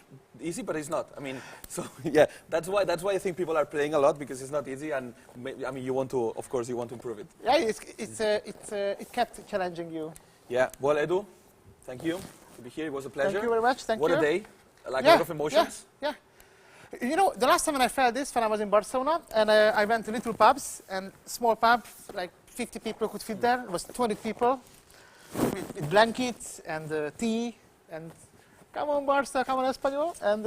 C: easy, but it's not. I mean, so yeah, that's why I think people are playing a lot, because it's not easy, and maybe, I mean, you want to, of course, you want to improve it.
B: Yeah, it kept challenging you.
C: Yeah. Well, Edu, thank you to be here. It was a pleasure.
B: Thank you very much. Thank you.
C: What a day! Like a lot of emotions.
B: Yeah. You know, the last time when I felt this, when I was in Barcelona, and I went to little pubs, and small pub, like 50 people could fit there. It was 200 people. With blankets and tea and come on Barca, come on Espanyol, and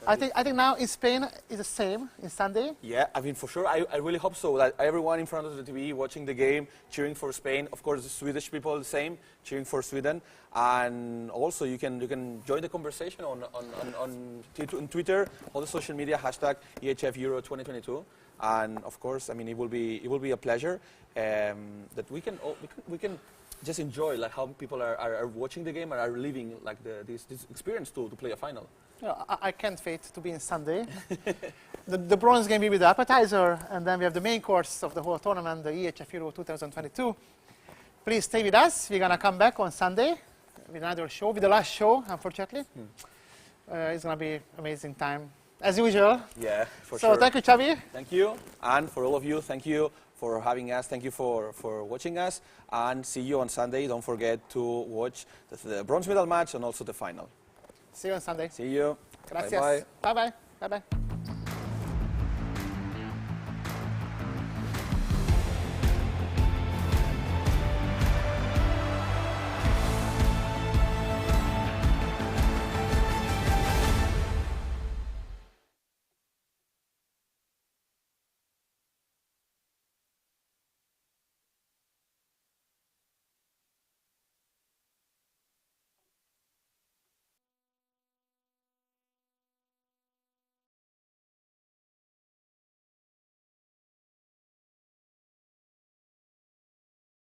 B: I think now in Spain is the same in Sunday.
C: Yeah, I mean for sure. I really hope so. That everyone in front of the TV watching the game, cheering for Spain. Of course, the Swedish people the same, cheering for Sweden. And also you can join the conversation on Twitter, all the social media hashtag EHF Euro 2022. And of course, I mean it will be a pleasure that we can just enjoy like how people are watching the game and are living like this experience to play a final.
B: Yeah, I can't wait to be in Sunday. the bronze game will be the appetizer, and then we have the main course of the whole tournament, the EHF Euro 2022. Please stay with us. We're gonna come back on Sunday with another show, with the last show, unfortunately. It's gonna be amazing time as usual.
C: Yeah, for
B: so
C: sure.
B: So thank you, Xavi.
C: Thank you, and for all of you, thank you for having us. Thank you for watching us, and see you on Sunday. Don't forget to watch the bronze medal match and also the final.
B: See you on Sunday.
C: See you.
B: Gracias.
C: Bye-bye.
B: Bye-bye. Bye-bye.